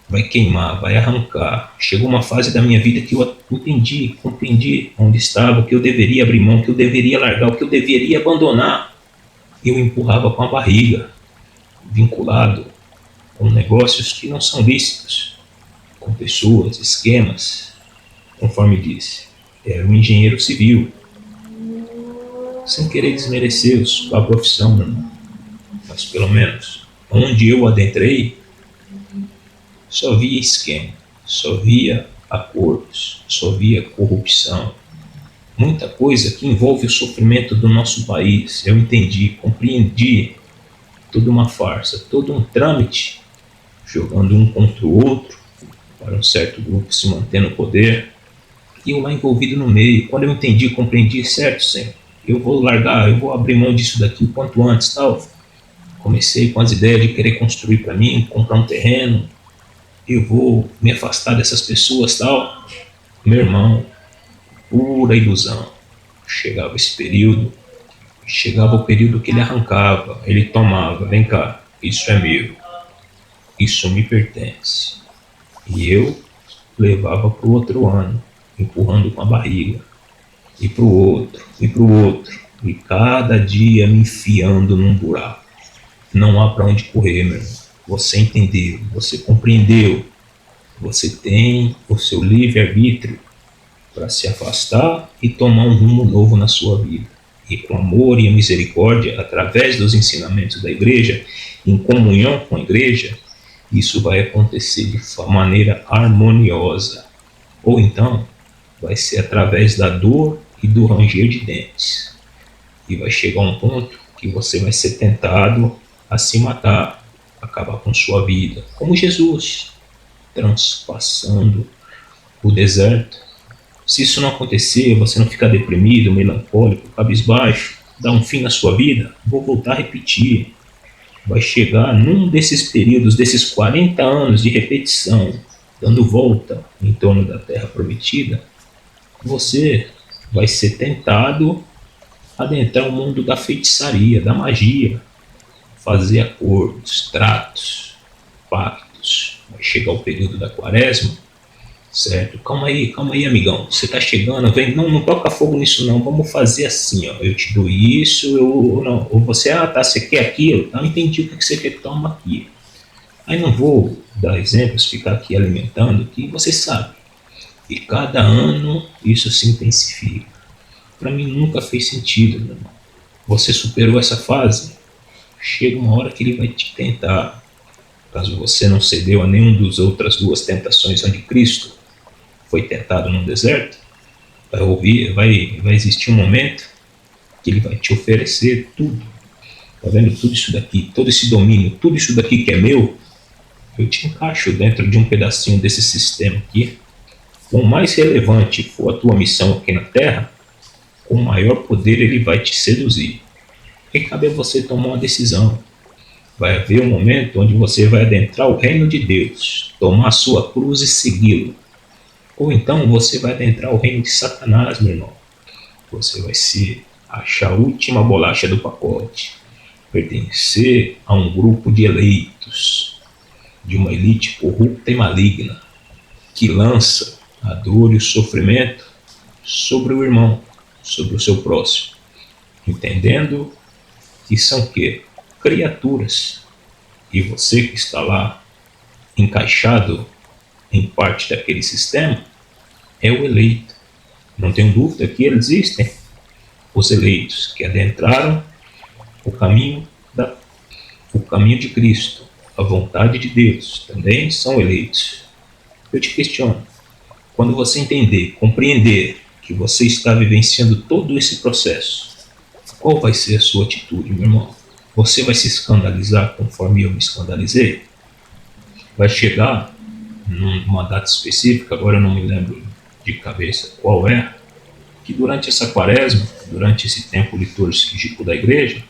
vai queimar, vai arrancar. Chegou uma fase da minha vida que eu entendi, compreendi onde estava, o que eu deveria abrir mão, o que eu deveria largar, o que eu deveria abandonar. Eu empurrava com a barriga, vinculado com negócios que não são lícitos, com pessoas, esquemas, conforme disse. Era um engenheiro civil, sem querer desmerecer a profissão, meu irmão. Mas pelo menos onde eu adentrei, só via esquema, só via acordos, só via corrupção. Muita coisa que envolve o sofrimento do nosso país. Eu entendi, compreendi. Toda uma farsa, todo um trâmite, jogando um contra o outro, para um certo grupo se manter no poder. E eu lá envolvido no meio. Quando eu entendi, compreendi, certo, Senhor, eu vou largar, eu vou abrir mão disso daqui o quanto antes, tal. Comecei com as ideias de querer construir para mim, comprar um terreno. Eu vou me afastar dessas pessoas, tal. Meu irmão, pura ilusão. Chegava esse período, chegava o período que ele arrancava, ele tomava, vem cá, isso é meu, isso me pertence. E eu levava para o outro ano, empurrando com a barriga, e para o outro, e cada dia me enfiando num buraco. Não há para onde correr, meu irmão. Você entendeu, você compreendeu, você tem o seu livre-arbítrio para se afastar e tomar um rumo novo na sua vida. E com amor e a misericórdia, através dos ensinamentos da igreja, em comunhão com a igreja, isso vai acontecer de maneira harmoniosa. Ou então, vai ser através da dor e do ranger de dentes. E vai chegar um ponto que você vai ser tentado a se matar, acabar com sua vida, como Jesus, transpassando o deserto. Se isso não acontecer, você não ficar deprimido, melancólico, cabisbaixo, dar um fim na sua vida, vou voltar a repetir. Vai chegar num desses períodos, desses 40 anos de repetição, dando volta em torno da Terra Prometida, você vai ser tentado a adentrar o mundo da feitiçaria, da magia, fazer acordos, tratos, pactos. Vai chegar o período da quaresma, certo? Calma aí, amigão. Você tá chegando, vem, não toca fogo nisso não, vamos fazer assim, ó. Eu te dou isso, ou você, tá, você quer aquilo? Tá, entendi o que você quer, toma aqui. Aí não vou dar exemplos, ficar aqui alimentando, que você sabe. E cada ano isso se intensifica. Para mim nunca fez sentido, meu irmão. Você superou essa fase, chega uma hora que ele vai te tentar. Caso você não cedeu a nenhuma das outras duas tentações onde Cristo foi tentado no deserto, vai existir um momento que ele vai te oferecer tudo. Tá vendo tudo isso daqui, todo esse domínio, tudo isso daqui que é meu, eu te encaixo dentro de um pedacinho desse sistema aqui. Quanto mais relevante for a tua missão aqui na Terra, com maior poder ele vai te seduzir. E cabe a você tomar uma decisão. Vai haver um momento onde você vai adentrar o reino de Deus, tomar a sua cruz e segui-lo. Ou então você vai adentrar o reino de Satanás, meu irmão. Você vai achar a última bolacha do pacote, pertencer a um grupo de eleitos, de uma elite corrupta e maligna, que lança a dor e o sofrimento sobre o irmão, sobre o seu próximo, entendendo que são o quê? Criaturas. E você que está lá encaixado em parte daquele sistema é o eleito. Não tenho dúvida que eles existem. Os eleitos que adentraram o caminho de Cristo, a vontade de Deus, também são eleitos. Eu te questiono, quando você entender, compreender que você está vivenciando todo esse processo, qual vai ser a sua atitude, meu irmão? Você vai se escandalizar conforme eu me escandalizei? Vai chegar numa data específica, agora eu não me lembro de cabeça qual é, que durante essa quaresma, durante esse tempo litúrgico da igreja,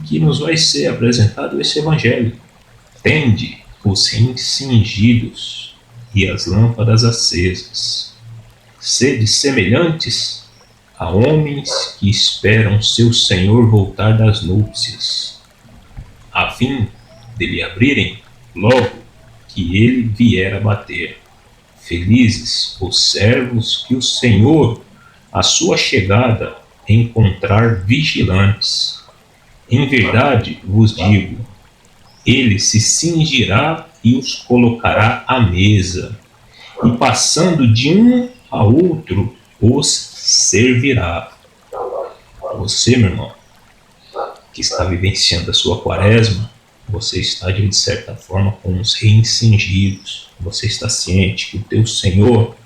que nos vai ser apresentado esse evangelho. Tende os rins cingidos e as lâmpadas acesas. Sede semelhantes a homens que esperam seu Senhor voltar das núpcias, a fim de lhe abrirem logo que ele vier a bater. Felizes os servos que o Senhor, à sua chegada, encontrar vigilantes. Em verdade vos digo, ele se cingirá e os colocará à mesa, e passando de um a outro, os servirá. Você, meu irmão, que está vivenciando a sua quaresma, Você está de certa forma com os rins cingidos. Você está ciente que o teu Senhor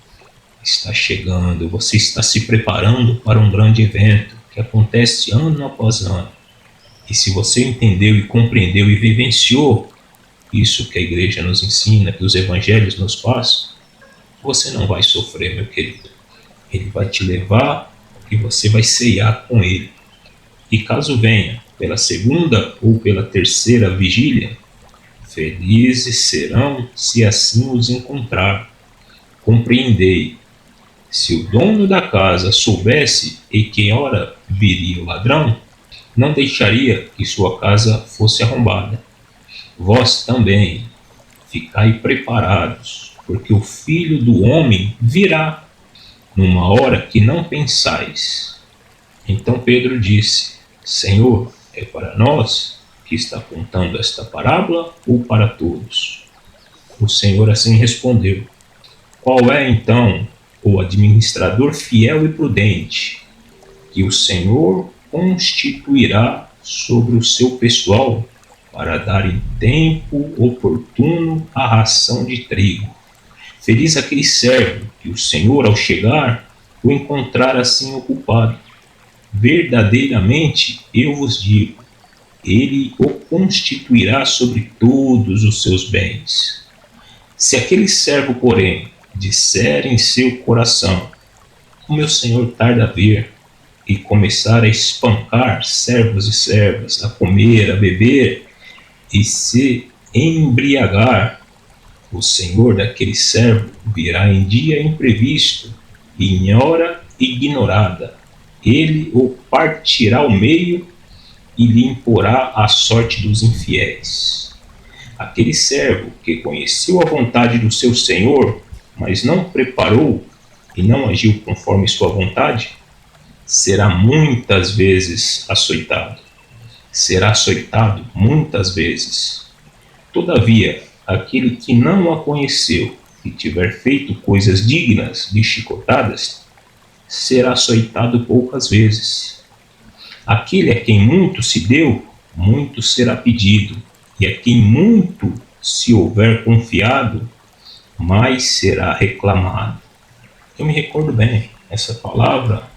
está chegando. Você está se preparando para um grande evento que acontece ano após ano. E se você entendeu e compreendeu e vivenciou isso que a igreja nos ensina, que os evangelhos nos passam, você não vai sofrer, meu querido. Ele vai te levar e você vai ceiar com ele. E caso venha pela segunda ou pela terceira vigília, felizes serão se assim os encontrar. Compreendei, se o dono da casa soubesse em que hora viria o ladrão, não deixaria que sua casa fosse arrombada. Vós também ficai preparados, porque o Filho do Homem virá numa hora que não pensais. Então Pedro disse: Senhor, é para nós que está contando esta parábola ou para todos? O Senhor assim respondeu: Qual é então o administrador fiel e prudente que o Senhor constituirá sobre o seu pessoal para dar em tempo oportuno a ração de trigo? Feliz aquele servo que o Senhor, ao chegar, o encontrar assim ocupado. Verdadeiramente, eu vos digo, ele o constituirá sobre todos os seus bens. Se aquele servo, porém, disser em seu coração: o meu senhor tarda a vir, e começar a espancar servos e servas, a comer, a beber e se embriagar, o senhor daquele servo virá em dia imprevisto e em hora ignorada. Ele o partirá ao meio e lhe imporá a sorte dos infiéis. Aquele servo que conheceu a vontade do seu senhor, mas não preparou e não agiu conforme sua vontade, será muitas vezes açoitado. Será açoitado muitas vezes. Todavia, aquele que não a conheceu e tiver feito coisas dignas de chicotadas, será açoitado poucas vezes. Aquele a quem muito se deu, muito será pedido, e a quem muito se houver confiado, mais será reclamado. Eu me recordo bem, essa palavra,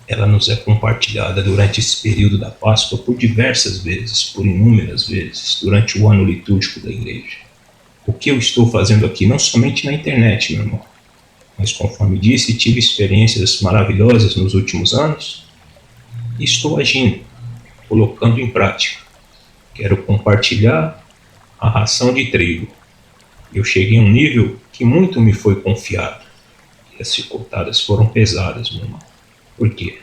ela nos é compartilhada durante esse período da Páscoa por diversas vezes, por inúmeras vezes, durante o ano litúrgico da igreja. O que eu estou fazendo aqui, não somente na internet, meu irmão, mas conforme disse, tive experiências maravilhosas nos últimos anos, e estou agindo, colocando em prática. Quero compartilhar a ração de trigo. Eu cheguei a um nível que muito me foi confiado, e as chicotadas foram pesadas, meu irmão. Por quê?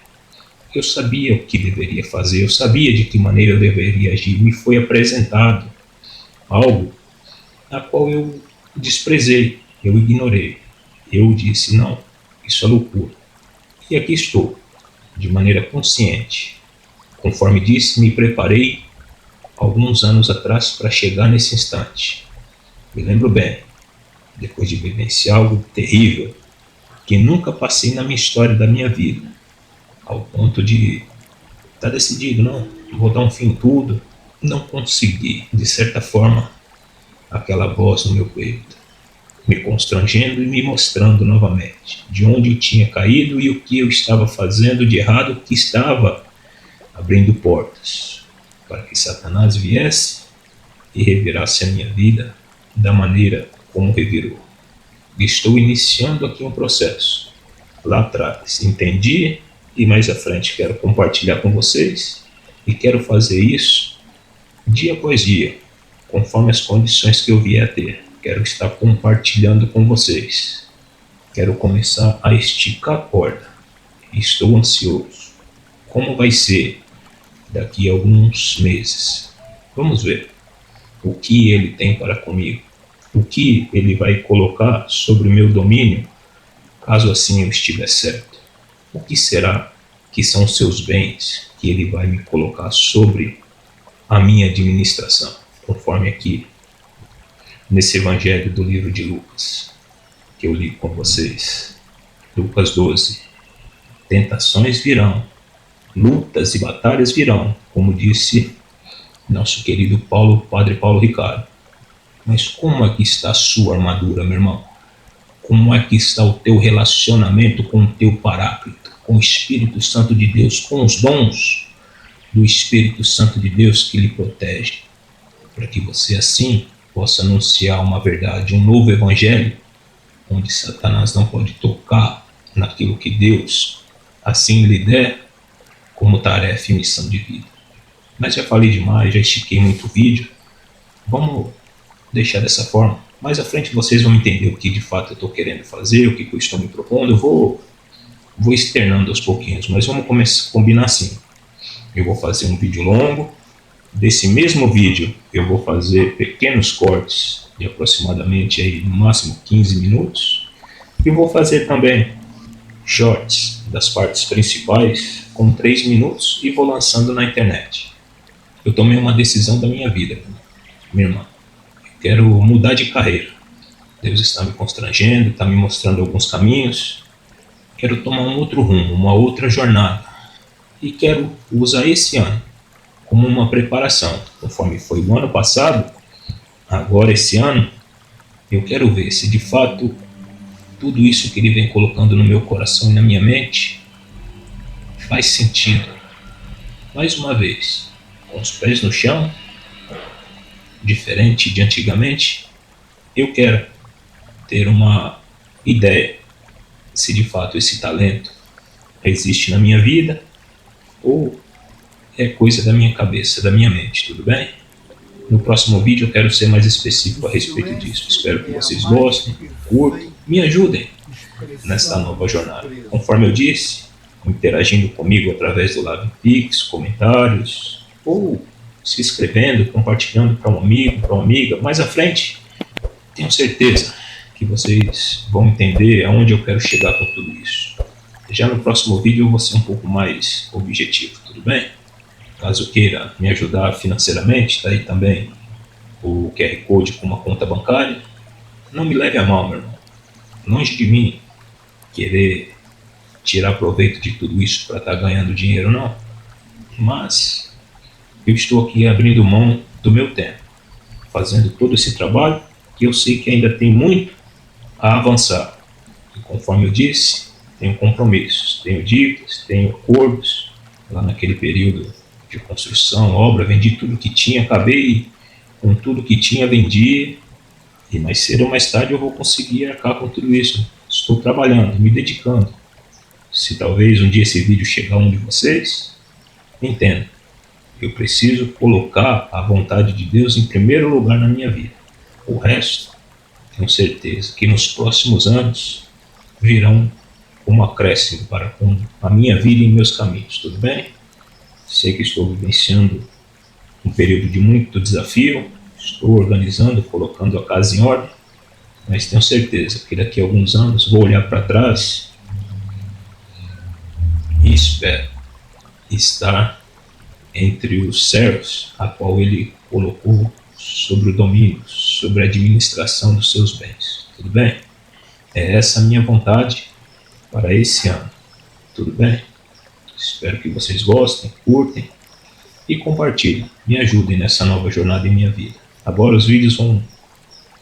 Eu sabia o que deveria fazer, eu sabia de que maneira eu deveria agir. Me foi apresentado algo a qual eu desprezei, eu ignorei. Eu disse: não, isso é loucura. E aqui estou, de maneira consciente. Conforme disse, me preparei alguns anos atrás para chegar nesse instante. Me lembro bem, depois de vivenciar algo terrível, que nunca passei na minha história da minha vida, ao ponto de estar decidido, não, vou dar um fim em tudo. Não consegui, de certa forma, aquela voz no meu peito, me constrangendo e me mostrando novamente de onde eu tinha caído e o que eu estava fazendo de errado, que estava abrindo portas para que Satanás viesse e revirasse a minha vida da maneira como revirou. Estou iniciando aqui um processo. Lá atrás entendi e mais à frente quero compartilhar com vocês, e quero fazer isso dia após dia, conforme as condições que eu vier a ter. Quero estar compartilhando com vocês. Quero começar a esticar a corda. Estou ansioso. Como vai ser daqui a alguns meses? Vamos ver o que ele tem para comigo. O que ele vai colocar sobre o meu domínio, caso assim eu estiver certo. O que será que são seus bens que ele vai me colocar sobre a minha administração, conforme aqui nesse evangelho do livro de Lucas, que eu li com vocês. Lucas 12. Tentações virão, lutas e batalhas virão, como disse nosso querido Padre Paulo Ricardo. Mas como é que está a sua armadura, meu irmão? Como é que está o teu relacionamento com o teu Paráclito, com o Espírito Santo de Deus, com os dons do Espírito Santo de Deus que lhe protege, para que você assim possa anunciar uma verdade, um novo evangelho, onde Satanás não pode tocar naquilo que Deus assim lhe der como tarefa e missão de vida. Mas já falei demais, já estiquei muito o vídeo. Vamos deixar dessa forma. Mais à frente vocês vão entender o que de fato eu estou querendo fazer, o que eu estou me propondo. Eu vou externando aos pouquinhos, mas vamos combinar assim. Eu vou fazer um vídeo longo. Desse mesmo vídeo eu vou fazer pequenos cortes de aproximadamente aí, no máximo 15 minutos. E vou fazer também shorts das partes principais com 3 minutos e vou lançando na internet. Eu tomei uma decisão da minha vida, minha irmã. Eu quero mudar de carreira. Deus está me constrangendo, está me mostrando alguns caminhos. Quero tomar um outro rumo, uma outra jornada. E quero usar esse ano como uma preparação. Conforme foi o ano passado, agora esse ano, eu quero ver se de fato tudo isso que ele vem colocando no meu coração e na minha mente faz sentido. Mais uma vez, com os pés no chão, diferente de antigamente, eu quero ter uma ideia se de fato esse talento existe na minha vida ou é coisa da minha cabeça, da minha mente, tudo bem? No próximo vídeo eu quero ser mais específico a respeito disso. Espero que vocês gostem, curtam, me ajudem nesta nova jornada. Conforme eu disse, interagindo comigo através do LivePix, comentários, ou se inscrevendo, compartilhando para um amigo, para uma amiga. Mais à frente, tenho certeza que vocês vão entender aonde eu quero chegar com tudo isso. Já no próximo vídeo eu vou ser um pouco mais objetivo, tudo bem? Caso queira me ajudar financeiramente, está aí também o QR Code com uma conta bancária. Não me leve a mal, meu irmão. Longe de mim querer tirar proveito de tudo isso para estar ganhando dinheiro, não. Mas eu estou aqui abrindo mão do meu tempo, fazendo todo esse trabalho que eu sei que ainda tem muito a avançar. E conforme eu disse, tenho compromissos, tenho dívidas, tenho acordos. Lá naquele período de construção, obra, vendi tudo que tinha, acabei com tudo que tinha, vendi, e mais cedo ou mais tarde eu vou conseguir arcar com tudo isso. Estou trabalhando, me dedicando. Se talvez um dia esse vídeo chegar a um de vocês, entenda, eu preciso colocar a vontade de Deus em primeiro lugar na minha vida. O resto, tenho certeza que nos próximos anos virão um acréscimo para com a minha vida e meus caminhos, tudo bem? Sei que estou vivenciando um período de muito desafio, estou organizando, colocando a casa em ordem, mas tenho certeza que daqui a alguns anos vou olhar para trás e espero estar entre os servos a qual ele colocou sobre o domínio, sobre a administração dos seus bens, tudo bem? É essa a minha vontade para esse ano, tudo bem? Espero que vocês gostem, curtem e compartilhem, me ajudem nessa nova jornada em minha vida. Agora os vídeos vão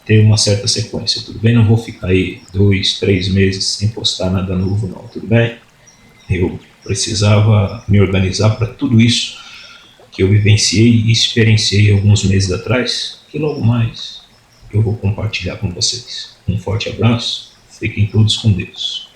ter uma certa sequência, tudo bem? Não vou ficar aí 2, 3 meses sem postar nada novo não, tudo bem? Eu precisava me organizar para tudo isso que eu vivenciei e experienciei alguns meses atrás, que logo mais eu vou compartilhar com vocês. Um forte abraço, fiquem todos com Deus.